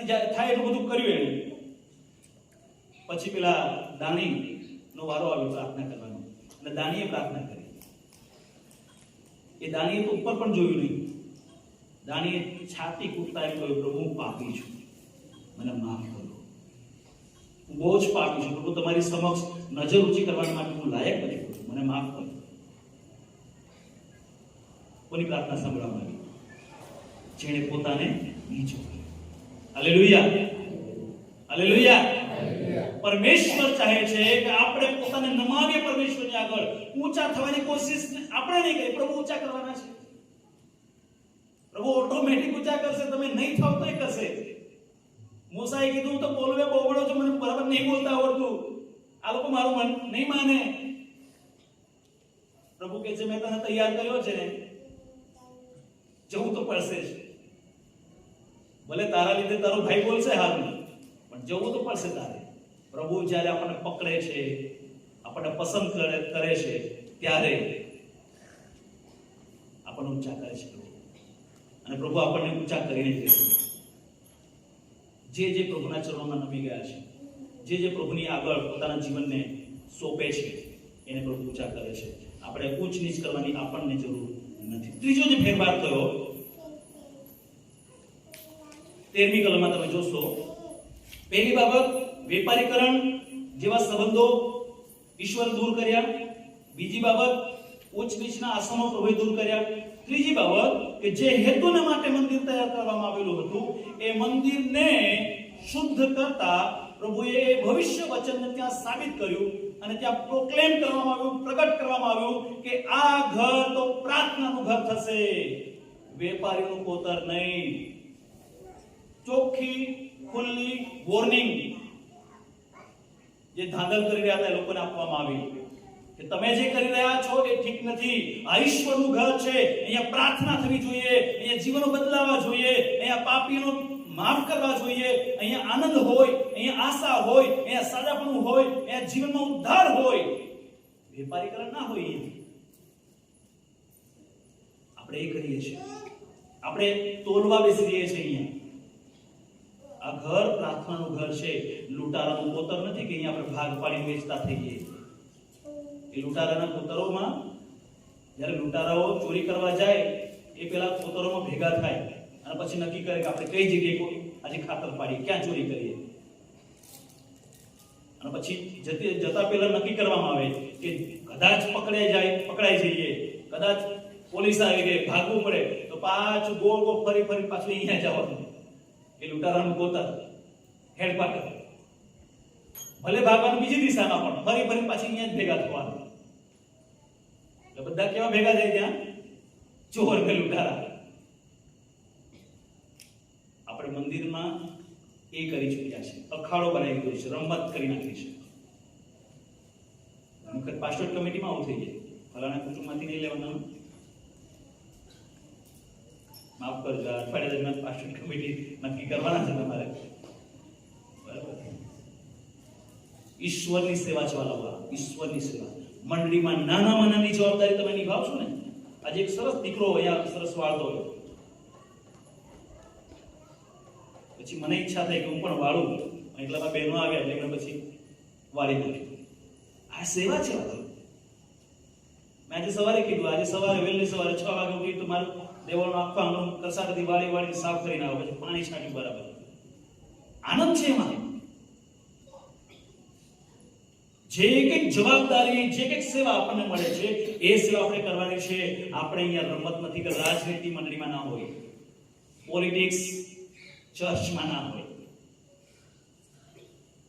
એનાથી થાય એટલું બધું કર્યું એને. પછી પેલા દાણી નો વારો આવ્યો પ્રાર્થના કરવાનો, અને દાણીએ પ્રાર્થના કરી. એ દાણીએ તો ઉપર પણ જોયું નહીં. દાણીએ છાતી કૂટતા એમ કહ્યું, પ્રભુ હું પાપી છું, મને માફ કરો, હું બહુ જ પાપી છું પ્રભુ, તમારી સમક્ષ નજર ઊંચી કરવા માટે હું લાયક નથી, મને માફ કરો. કોની પ્રાર્થના સાંભળવામાં આવી? જેણે પોતાને નીચો કર્યો. Hallelujah, hallelujah. પરમેશ્વર ચાહે છે કે આપણે પોતાને નમાવીએ પરમેશ્વરની આગળ. ઊંચા થવાની કોશિશ આપણે નહીં કરીએ, પ્રભુ ઊંચા કરવાના છે. પ્રભુ ઓટોમેટિક ઊંચા કરશે, તમે નહીં થાવ તો કરશે. મૂસાએ કીધું તો બોલવે બોબડો છો, મને બરાબર નહીં બોલતા આવડતું, આ લોકો મારું મન નહીં માને. પ્રભુ કહે છે મેં તને તૈયાર કર્યો છે ને, જવું તો પડશે જ. ભલે તારા લીધે તારો ભાઈ બોલશે હાલ, પણ જવું તો પડશે તારે. પ્રભુ જ્યારે આપણને પકડે છે, આપણને પસંદ કરે છે, ત્યારે આપણને ઊંચા કરે છે પ્રભુ. અને પ્રભુ આપણને ઊંચા કરીને જ જે જે પ્રભુના ચરણોમાં નમી ગયા છે, જે પ્રભુની આગળ પોતાના જીવનને સોંપે છે, એને પ્રભુ ઊંચા કરે છે. આપણે ઊંચ નીચ કરવાની આપણને જરૂર નથી. ત્રીજો જે ફેરફાર થયો 13મી કલમમાં તમે જોશો, પહેલી બાબત વેપારીકરણ જેવા સંબંધો ઈશ્વર દૂર કર્યા. બીજી બાબત ઉચ્ચ નીચના આશ્રમો પ્રભુએ દૂર કર્યા. ત્રીજી બાબત કે જે હેતુના માટે મંદિર તૈયાર કરવામાં આવેલું હતું, એ મંદિરને શુદ્ધ કરતા પ્રભુએ ભવિષ્ય વચનને ત્યાં સાબિત કર્યું અને ત્યાં પ્રોક્લેમ કરવામાં આવ્યું, પ્રગટ કરવામાં આવ્યું કે આ ઘર તો પ્રાર્થનાનું ઘર થશે, વેપારીનું કોતર નહીં. ચોખ્ખી ખુલ્લી વોર્નિંગ જે ધાંધલ કરી રહ્યા હતા એ લોકોને આપવામાં આવી કે તમે જે કરી રહ્યા છો એ ઠીક નથી. આ ઈશ્વરનું ઘર છે, અહીંયા પ્રાર્થના થવી જોઈએ, અહીંયા જીવનો બદલાવા જોઈએ, અહીંયા પાપીનો માફ કરવા જોઈએ, અહીંયા આનંદ હોય, અહીંયા આશા હોય, અહીંયા સાજાપણું હોય, અહીંયા જીવનમાં ઉદ્ધાર હોય, વેપારીકરણ ના હોય. આપણે એ કરીએ છીએ, આપણે તોલવા બેસી રહીએ છીએ. અહીંયા આ ઘર પ્રાર્થનાનું ઘર છે, લૂંટારાનું કોતર નથી કે અહીંયા આપણે ભાગ પાડીને વેચતા થઈએ. એ લૂંટારાના કોતરોમાં જ્યારે લૂંટારાઓ ચોરી કરવા જાય એ પેલા કોતરોમાં ભેગા થાય અને પછી નક્કી કરે કે આપણે કઈ જગ્યાએ આજે ખાતર પાડીએ, ક્યાં ચોરી કરીએ. અને પછી જતા પહેલા નક્કી કરવામાં આવે કે કદાચ પકડાઈ જઈએ, કદાચ પોલીસ આવી ગઈ, ભાગવું પડે તો પાછું ગોળ ગોળ ફરી પાછું અહીંયા જવાનું. એ લૂંટારાનું કોતર હેડક્વાર્ટર, ભલે ભાગવાનું બીજી દિશામાં પણ ફરી પાછી અહીંયા જ ભેગા થવાનું. એટલે બધા કેવા ભેગા થાય ત્યાં? ચોર ને લૂંટારા. આપણે મંદિરમાં એ કરી ચૂક્યા છે, અખાડો બનાવી દીધો છે, રમત કરી નાખી છે. વખત પાસપોર્ટ કમિટીમાં આવું થઈ જાય, ફલાણા કુટુંબમાંથી નહીં લેવાનું, માફ કરજો, અઠવાડિયા દરમિયાન પાસપોર્ટ કમિટી નક્કી કરવાના છે તમારે. બરાબર? ઈશ્વરની સેવા ચલાવવા, ઈશ્વરની સેવા મંડળીમાં નાનામાં નાની જવાબદારી તમે નિભાવશો ને. આજે એક સરસ દીકરો અહીંયા સરસ વાળતો હોય, પછી મને ઈચ્છા થઈ કે હું પણ વાળું, એટલામાં બહેનો આવ્યા એટલે મેં પછી વાળી નાખ્યું. આ સેવા છે. મેં આજે સવારે કીધું, આજે સવારે વહેલી સવારે 6 વાગે ઉઠી તો મારું દેવળનો આખો આંગણું કરસાથી વાળી સાફ કરીને આવે, પછી પાણી છાંટ્યું બરાબર. આનંદ છે એમાં. જે એક જવાબદારી, જે એક સેવા આપણને મળે છે એ સેવા આપણે કરવાની છે. આપણે અહીંયા રમત નથી કે રાજનીતિ મંડળીમાં ના હોય, પોલિટિક્સ ચર્ચમાં ના હોય,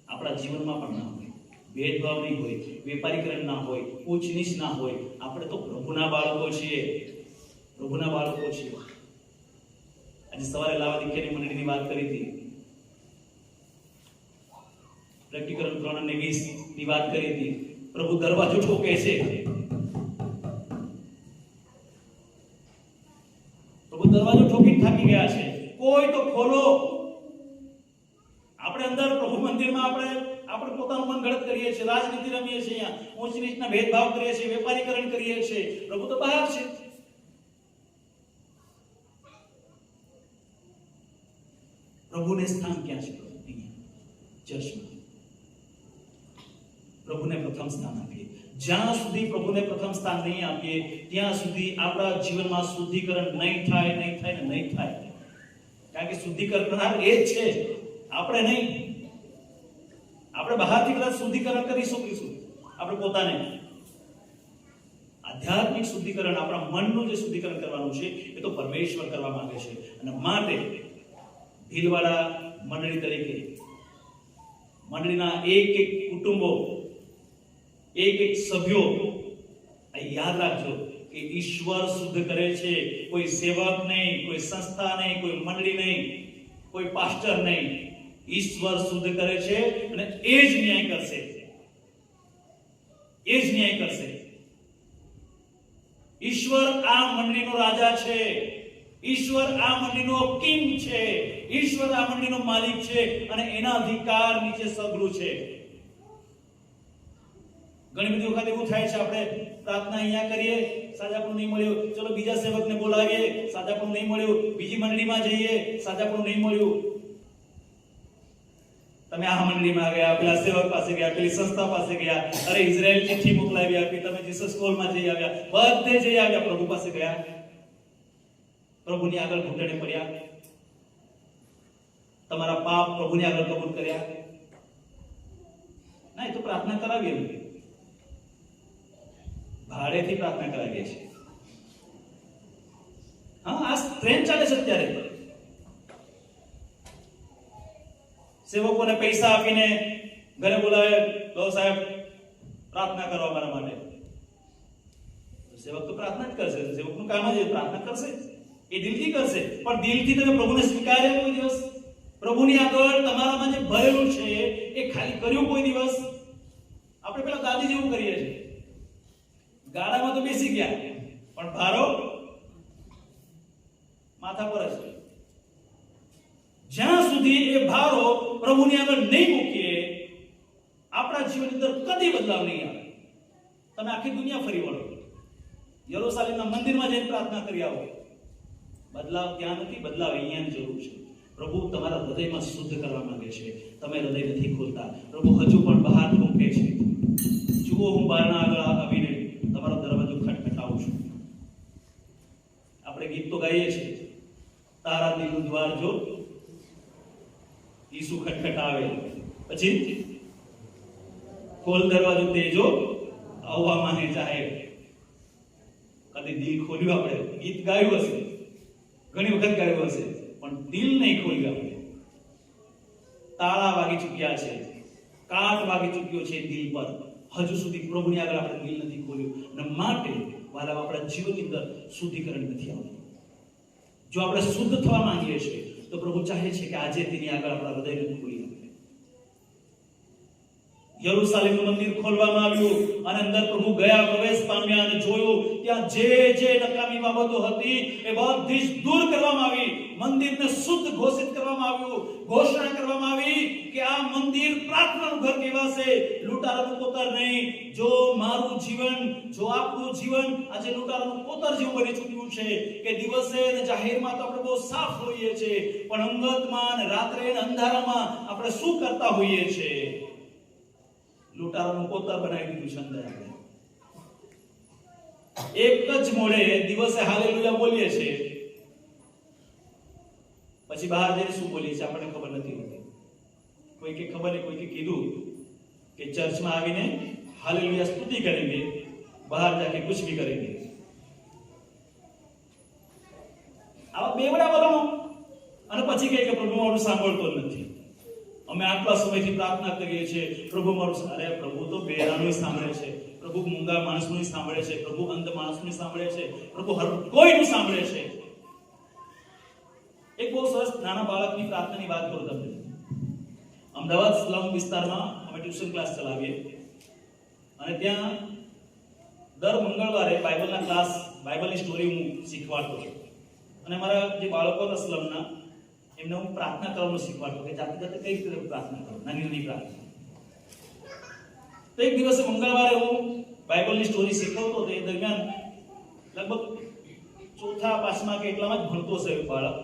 આપણા જીવનમાં પણ ના હોય, ભેદભાવ નહીં હોય, વેપારીકરણ ના હોય, ઊંચ નીચ ના હોય. આપણે તો પ્રભુના બાળકો છીએ, પ્રભુના બાળકો છીએ. આજે સવારે લાવાદીખ્યાની મંડળીની વાત કરી હતી, પ્રકટીકરણ 3 અને 20 ની વાત કરી હતી. પ્રભુ દરવાજો ઠોકે છે, પ્રભુ દરવાજો ઠોકી થાકી ગયા છે, કોઈ તો ખોલો. આપણે અંદર પ્રભુ મંદિરમાં આપણે પોતાનું મન ગળત કરીએ છીએ, રાજનીતિ રમીએ છીએ, અહીંયા ઊંચ નીચના ભેદભાવ કરીએ છીએ, વેપારીકરણ કરીએ છીએ. પ્રભુ તો બહાર છે. પ્રભુને સ્થાન ક્યાં છે? ચર્ચમાં પ્રભુને પ્રથમ સ્થાન આપીએ. જ્યાં સુધી પ્રભુને પ્રથમ સ્થાન નહીં આપીએ ત્યાં સુધી આપણા જીવનમાં શુદ્ધિકરણ નહીં થાય. કારણ કે શુદ્ધિકરણ કરનાર એ જ છે, આપણે નહીં. આપણે બહારથી કદાચ શુદ્ધિકરણ કરી શકીશું, આપણે પોતાને. આધ્યાત્મિક શુદ્ધિકરણ, આપણા મનનું જે શુદ્ધિકરણ કરવાનું છે એ તો પરમેશ્વર કરવા માંગે છે. અને માટે ભીલવાડા મંડળી તરીકે મંડળીના એક કુટુંબો, એક સભ્યો યાદ રાખજો કે ઈશ્વર શુદ્ધ કરે છે. કોઈ સેવક નહીં, કોઈ સંસ્થા નહીં, કોઈ મંડળી નહીં, કોઈ પાસ્ટર નહીં. ઈશ્વર શુદ્ધ કરે છે અને એ જ ન્યાય કરશે. ઈશ્વર આ મંડળીનો રાજા છે. ઈશ્વર આ મંડળીનો કિંગ છે. ઈશ્વર આ મંડળીનો માલિક છે અને એના અધિકાર નીચે સગળું છે. ઘણી બધી વખત એવું થાય છે, આપણે પ્રાર્થના અહીંયા કરીએ, સાજાપણું નહીં મળ્યું, ચલો બીજા સેવકને બોલાવીએ, સાજાપણું નહીં મળ્યું, બીજી મંડળીમાં જઈએ, સાજાપણું નહીં મળ્યું. તમે આ મંડળીમાં ગયા, પેલા સેવક પાસે ગયા, પેલી સંસ્થા પાસે ગયા, અરે ઇઝરાયલ ચિઠ્ઠી મોકલાવી આપી, તમે જીસસ કોલમાં જઈ આવ્યા, બધે જઈ આવ્યા, પ્રભુ પાસે ગયા, પ્રભુની આગળ ઘૂંટણે પડ્યા, તમારા પાપ પ્રભુની આગળ કબૂલ કર્યા? ના, એ તો પ્રાર્થના કરાવીએ, ભાડેથી પ્રાર્થના કરાવીએ છીએ. હા, આ ટ્રેન્ડ ચાલે છે અત્યારે. સેવકોને પૈસા આપીને ઘરે બોલાવે, લો સાહેબ પ્રાર્થના કરો અમારા માટે. સેવક તો પ્રાર્થના જ કરશે, સેવકનું કામ જ પ્રાર્થના કરશે, એ દિલથી કરશે. પણ દિલથી તમે પ્રભુને સ્વીકાર્યા કોઈ દિવસ? પ્રભુની આગળ તમારામાં જે ભરેલું છે એ ખાલી કર્યું કોઈ દિવસ? આપણે પેલા દાદી જેવું કરીએ છીએ, ગાડામાં તો બેસી ગયા પણ ભારો માથા પર જ. જ્યાં સુધી એ ભારો પ્રભુની આગળ નહીં મૂકીએ આપણા જીવનની અંદર કદી બદલાવ નહીં આવે. તમે આખી દુનિયા ફરી વળો, યરુશલેમના મંદિરમાં જઈને પ્રાર્થના કરી આવો, બદલાવ ત્યાં નથી, બદલાવ અહીંયાની જરૂર છે. પ્રભુ તમારા હૃદયમાં શુદ્ધ કરવા માંગે છે, તમે હૃદય નથી ખોલતા. પ્રભુ હજુ પણ બહાર ઠોકે છે. જુઓ, હું બારણા આગળ આવીને તમારો દરવાજો ખટખટાવું છું. આપણે ગીત તો ગાઈએ છીએ, તારા દિલનું દ્વાર જો ઈસુ ખટખટાવે, પછી ખોલ દરવાજો તેજો આવવા માંગે જાહેર. કદી દિલ ખોલ્યું? આપણે ગીત ગાયું હશે, ઘણી વખત ગાયું હશે, પણ દિલ નહીં ખોલ્યું. આપણે તાળા વાગી ચૂક્યા છે, કાટ વાગી ચૂક્યો છે દિલ પર, હજુ સુધી પ્રભુની આગળ આપણે દિલ નથી ખોલ્યું. અને માટે વાલા આપણા જીવનની અંદર શુદ્ધિકરણ નથી આવતું. જો આપણે શુદ્ધ થવા માંગીએ છીએ તો પ્રભુ ચાહે છે કે આજે તેની આગળ આપણા હૃદયને ખોલી આપે. યરુશલેમનું મંદિર ખોલવામાં આવ્યું અને અંદર પ્રભુ ગયા, પ્રવેશ પામ્યા અને જોયું ત્યાં જે નકામી બાબતો હતી એ બધી જ દૂર કરવામાં આવી. મંદિરને શુદ્ધ ઘોષિત કરવામાં આવ્યું, ઘોષણા કરવામાં આવી કે આ મંદિર પ્રાર્થનાનું ઘર કહેવાશે, લૂંટારાનું કોતર નહીં. જો મારું જીવન, જો આપણું જીવન આજે લૂંટારાનું કોતર જેવું બની ચૂક્યું છે કે દિવસે અને જાહેરમાં તો આપણે બહુ સાફ હોઈએ છીએ, પણ અંગતમાં અને રાત્રે અને અંધારામાં આપણે શું કરતા હોઈએ છીએ? લૂંટારાનું કોતર બનાવી દીધું છે અંદર. એક જ મોડે દિવસે હાલેલુયા બોલીએ છીએ, પછી બહાર જઈને શું બોલીએ છીએ આપણને ખબર નથી હોતી. કોઈ કે ખબર નહીં, કોઈ કે કીધું કે ચર્ચમાં આવીને हालेलुया स्तुति करेंगे, बाहर जाके कुछ भी करेंगे. આવા બેવડા બોલો અને પછી કહે કે પ્રભુ મારું સાંભળતો નથી. અમે આટલા સમયથી પ્રાર્થના કરીએ છીએ, પ્રભુ મારું. અરે પ્રભુ તો બેરાનું સાંભળે છે, પ્રભુ મૂંગા માણસનું સાંભળે છે, પ્રભુ અંધ માણસનું સાંભળે છે, પ્રભુ હર કોઈનું સાંભળે છે. એક બહુ સરસ નાના બાળકની પ્રાર્થનાની વાત કરું તમને. અમદાવાદ સ્લમ વિસ્તારમાં અમે ટ્યુશન ક્લાસ ચલાવીએ અને ત્યાં દર મંગળવારે બાઇબલના ક્લાસ, બાઇબલની સ્ટોરી હું શીખવાડતો છું. અને મારા જે બાળકો હતા સ્લમના, એમને હું પ્રાર્થના કરવાનું શીખવાડતો કે જાતે જાતે કઈ રીતે પ્રાર્થના કરો, નાની નાની પ્રાર્થના. તો એક દિવસે મંગળવારે હું બાઇબલની સ્ટોરી શીખવતો હતો. એ દરમિયાન લગભગ ચોથા પાંચમા કે એટલામાં જ ભણતો હશે બાળક.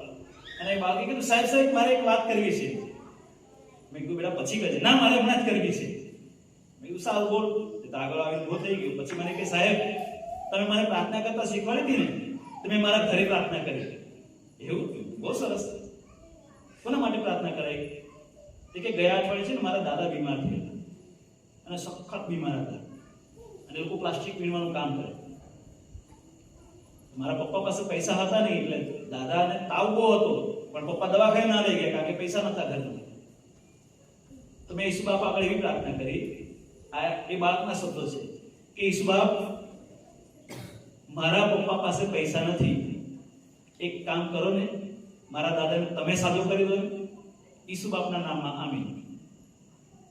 અને બાળકે કીધું સાહેબ મારે એક વાત કરવી છે. મેં કીધું બેટા પછી કરજે. ના, મારે હમણાં જ કરવી છે. મેં કીધું સારું બોલ. તો આગળ આવીને ઉભો થઈ ગયો. પછી મને કહે સાહેબ તમે મને પ્રાર્થના કરતા શીખવાડી હતી ને, તમે મારા ઘરે પ્રાર્થના કરી. એવું બહુ સરસ. કોના માટે પ્રાર્થના કરાઈ? કે ગયા અઠવાડિયે છે ને મારા દાદા બીમાર થયા અને સખત બીમાર હતા અને લોકો પ્લાસ્ટિક વીણવાનું કામ કરે. મારા પપ્પા પાસે પૈસા હતા નહીં એટલે દાદાને તાવ બહુ હતો પણ પપ્પા દવાખાને ના લઈ ગયા કારણ કે પૈસા નતા ઘરમાં. તો મેં ઈસુ બાપ આગળ એવી પ્રાર્થના કરી, આ એ બાળકના શબ્દો છે કે ઈસુ બાપ મારા પપ્પા પાસે પૈસા નથી, એક કામ કરો ને મારા દાદાને તમે સાજો કરી દો. ઈસુ બાપના નામમાં આમીન.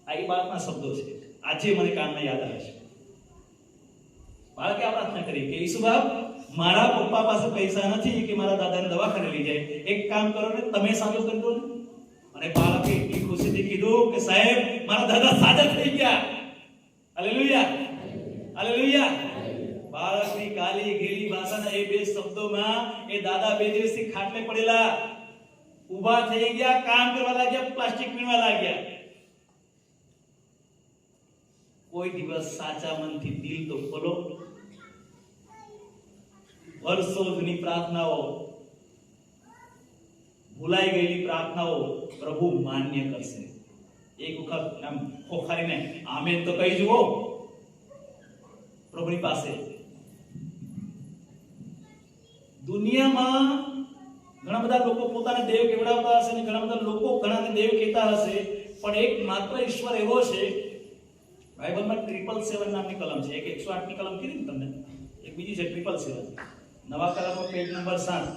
આ એ બાળકના શબ્દો છે. આજે મને કામમાં યાદ આવે છે. બાળકે આ પ્રાર્થના કરી કે ઈસુ બાપ મારા પપ્પા પાસે પૈસા નથી કે મારા દાદાને દવાખાને લઈ જાય, એક કામ કરો ને તમે સાજો કરી દો ને. અને બાળકે એટલી ખુશીથી કીધું કે સાહેબ મારા દાદા સાજા થઈ ગયા. Hallelujah, hallelujah. બાળકની કાલી ગીલી ભાષાના એ બે શબ્દોમાં એ દાદા 2 દિવસથી ખાટલે પડેલા ઊભા થઈ ગયા, કામ કરવા લાગ્યા, પ્લાસ્ટિક વીણવા લાગ્યા. કોઈ દિવસ સાચા મનથી દિલ તો ખોલો. વર્ષો જૂની પ્રાર્થનાઓ, ભૂલાઈ ગયેલી પ્રાર્થનાઓ પ્રભુ માન્ય કરશે. એક વખત આમ ખોખારીને આમેન તો કહી જુઓ પ્રભુની પાસે. દુનિયામાં ઘણા બધા લોકો પોતાને દેવ કેવડાવતા હશે અને ઘણા બધા લોકો ઘણાને દેવ કહેતા હશે, પણ એક માત્ર ઈશ્વર એવો છે. બાઇબલમાં 777 નામની કલમ છે. એક 108 ની કલમ કીધી ને તમને, એક બીજી છે 777. નવા કલમમાં પેજ નંબર 7,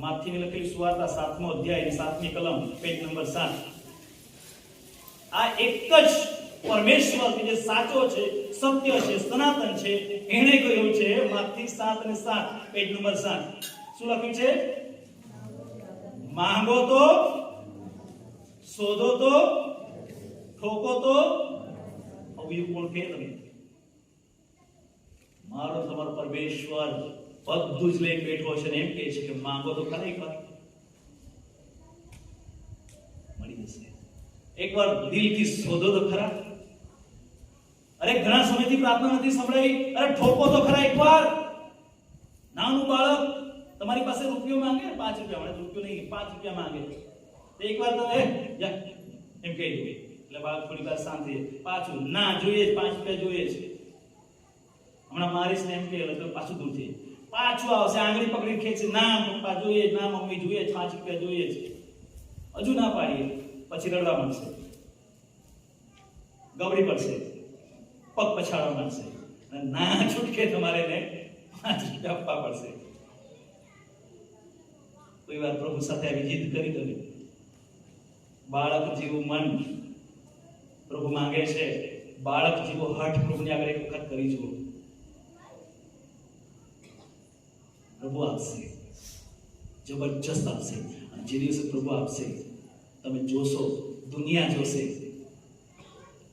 માથીની લખેલી સુવાર્તા 7મો અધ્યાય 7મી કલમ પેજ નંબર 7. આ એક જ પરમેશ્વર કે જે સાચો છે, સત્ય છે, સનાતન છે, એને કહ્યું છે માથી 7 અને 7 પેજ નંબર 7. શું લખ્યું છે? માંગો તો, શોધો તો, ઠોકો તો. હવે કોણ કહે તમે? મારો તમારો પરમેશ્વર બધું જ લઈને બેઠો છે ને એમ કહે છે કે માંગો તો ખરા, એકવાર મળી જશે. એકવાર દિલથી શોધો તો ખરા. અરે ઘણા સમયથી પ્રાર્થના નથી સંભળાઈ, અરે ઠોકો તો ખરા એકવાર. નાનું બાળક તમારી પાસે રૂપિયો માંગે, 5 રૂપિયા મળે, રૂપિયો નહીં 5 રૂપિયા માંગે, તો એકવાર તમે જા એમ કહી દો એટલે બાળક થોડી વાર શાંતિ. પાછું ના જોઈએ 5 રૂપિયા જોઈએ છે, હમણાં મારીશ ને એમ કે એટલે પાછું દૂર થઈ પાછું આવશે, આંગળી પકડી ખેંચે, ના પપ્પા જોઈએ, ના મમ્મી જોઈએ, 5 રૂપિયા જોઈએ છે. હજુ ના પાડીએ પછી રડવા માંડશે, ગબડી પડશે, પગ પછાડવા માંડશે, ના છૂટકે તમારે ને 5 રૂપિયા આપવા પડશે. કોઈ વાર પ્રભુ સાથે આવી જીદ કરી દો. બાળક જેવું મન પ્રભુ માંગે છે, બાળક જેવો હઠ પ્રભુની આગળ એક વખત કરી જુઓ. પ્રભુ આપશે, જબરજસ્ત આપશે. અને જે દિવસે પ્રભુ આપશે તમે જોશો, દુનિયા જોશે,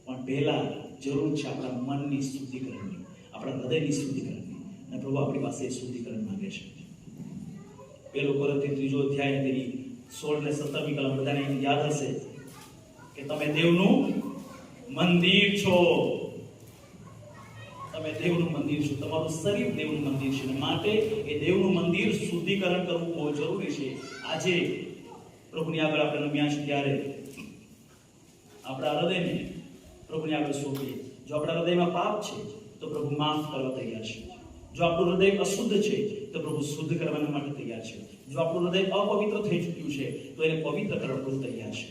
પણ પહેલા જરૂર છે આપણા મનની શુદ્ધિકરણની, આપણા હૃદયની શુદ્ધિકરણની. અને પ્રભુ આપણી પાસે શુદ્ધિકરણ માંગે છે. 1 કોરિન્થીયો 3 અધ્યાય તેની 16 ને 17મી કલમ બધાને યાદ હશે કે તમે દેવનું મંદિર છો. તમે દેવનું મંદિર છો, તમારું શરીર દેવનું મંદિર છે. માટે એ દેવનું મંદિર શુદ્ધિકરણ કરવું બહુ જરૂરી છે. આજે પ્રભુની આગળ આપણે નમ્યા છીએ ત્યારે આપણા હૃદયને પ્રભુની આગળ સોંપીએ. જો આપણા હૃદયમાં પાપ છે તો પ્રભુ માફ કરવા તૈયાર છે. જો આપણું હૃદય અશુદ્ધ છે તો પ્રભુ શુદ્ધ કરવાના માટે તૈયાર છે. જો આપણું હૃદય અપવિત્ર થઈ ચૂક્યું છે તો એને પવિત્ર કરવા પ્રભુ તૈયાર છે.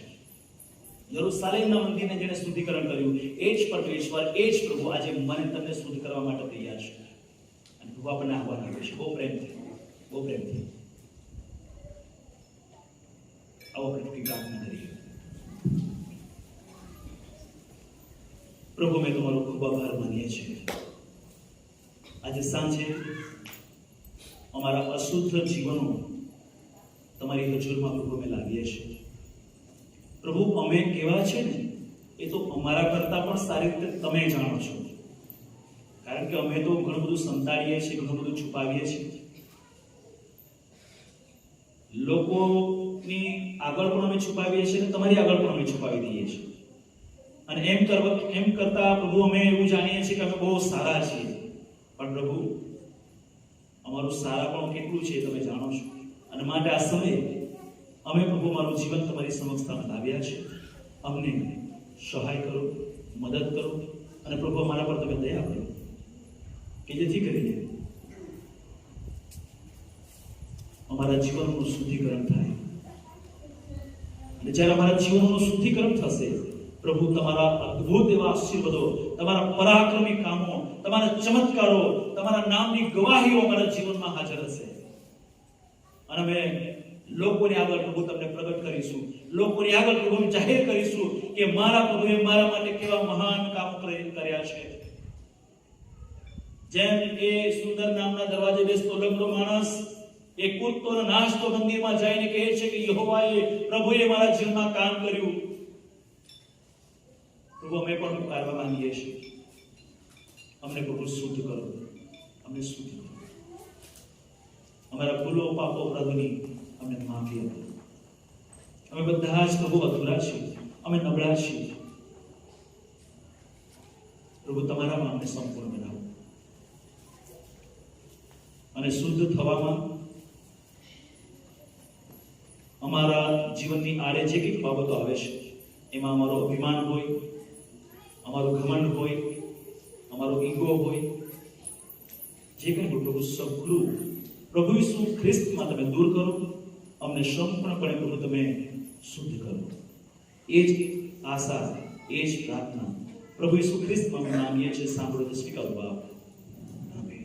યરૂશાલેમના મંદિરને જેને શુદ્ધિકરણ કર્યું એ જ પરમેશ્વર, એ જ પ્રભુ આજે મને તમને શુદ્ધ કરવા માટે તૈયાર છે. અને પ્રભુ આપણને આહવાન આપે છે બહુ પ્રેમથી, બહુ પ્રેમથી. આવો આપણે ટૂંકી પ્રાર્થના કરીએ. પ્રભુ મેં તમારો ખૂબ આભાર માનીએ છીએ. આજે સાંજે અમારા અશુદ્ધ જીવનો તમારી હજુરમાં પ્રભુ અમે લાવીએ છીએ. પ્રભુ અમે કેવા છે ને એ તો અમારા કરતા પણ સારી રીતે તમે જાણો છો, કારણ કે અમે તો ઘણું બધું સંતાડીએ છીએ, ઘણું બધું છુપાવીએ છીએ. લોકો લોકોની આગળ પણ અમે છુપાવીએ છીએ અને તમારી આગળ પણ અમે છુપાવી દઈએ છીએ. અને એમ કરતા પ્રભુ અમે એવું જાણીએ છીએ કે અમે બહુ સારા છીએ, પણ પ્રભુ અમારું સારા પણ કેટલું છે તમે જાણો છો. અને માટે આ સમયે અમે પ્રભુ મારું જીવન તમારી સમક્ષ લાવ્યા છે. અમને સહાય કરો, મદદ કરો અને પ્રભુ અમારા પર તમે દયા કરો કે જેથી કરીને અમારા જીવનનું શુદ્ધિકરણ થાય. અને જ્યારે અમારા જીવનનું શુદ્ધિકરણ થશે પ્રભુ તમારા અદ્ભુત એવા આશીર્વાદો, તમારા પરાક્રમી કામો, તમારા ચમત્કારો, તમારા નામની ગવાહીઓ અમારા જીવનમાં હાજર હશે. અને અમે લોકોની આગળ પ્રભુ તમને પ્રગટ કરીશું, લોકોની આગળ પ્રભુ જાહેર કરીશું કે મારા પ્રભુએ મારા માટે કેવા મહાન કામ કર્યા છે. જેમ એ સુંદર નામના દરવાજે બેસતો લંગડો માણસ એ કૂદતો અને નાચતો મંદિરમાં જઈને કહે છે કે યહોવાએ, પ્રભુએ મારા જીવનમાં કામ કર્યું. પ્રભુ અમે પણ પુકારવા માંગીએ છીએ, અમને પ્રભુ શુદ્ધ કરો, અમને શુદ્ધ કરો. અમારા ભૂલો, પાપો, અપરાધોની અમને માફી આપો. અમે બધા જ પ્રભુ અધૂરા છીએ, અમે નબળા છીએ. પ્રભુ તમારામાં અમને સંપૂર્ણ બનાવો અને શુદ્ધ થવામાં અમારા જીવનની આડે જે કંઈક બાબતો આવે છે એમાં અમારો અભિમાન હોય, અમારો ઘમંડ હોય, અમારો ઈગો હોય, જે કંઈ પ્રભુ સઘળું પ્રભુ ઈસુ ખ્રિસ્તમાં તમે દૂર કરો. અમને સંપૂર્ણપણે પ્રભુ તમે શુદ્ધ કરો. એ જ આશા, એ જ પ્રાર્થના પ્રભુ ઈસુ ખ્રિસ્તમાં માંગીએ છીએ. સાંભળો તો સ્વીકારો બાપ. આમેન.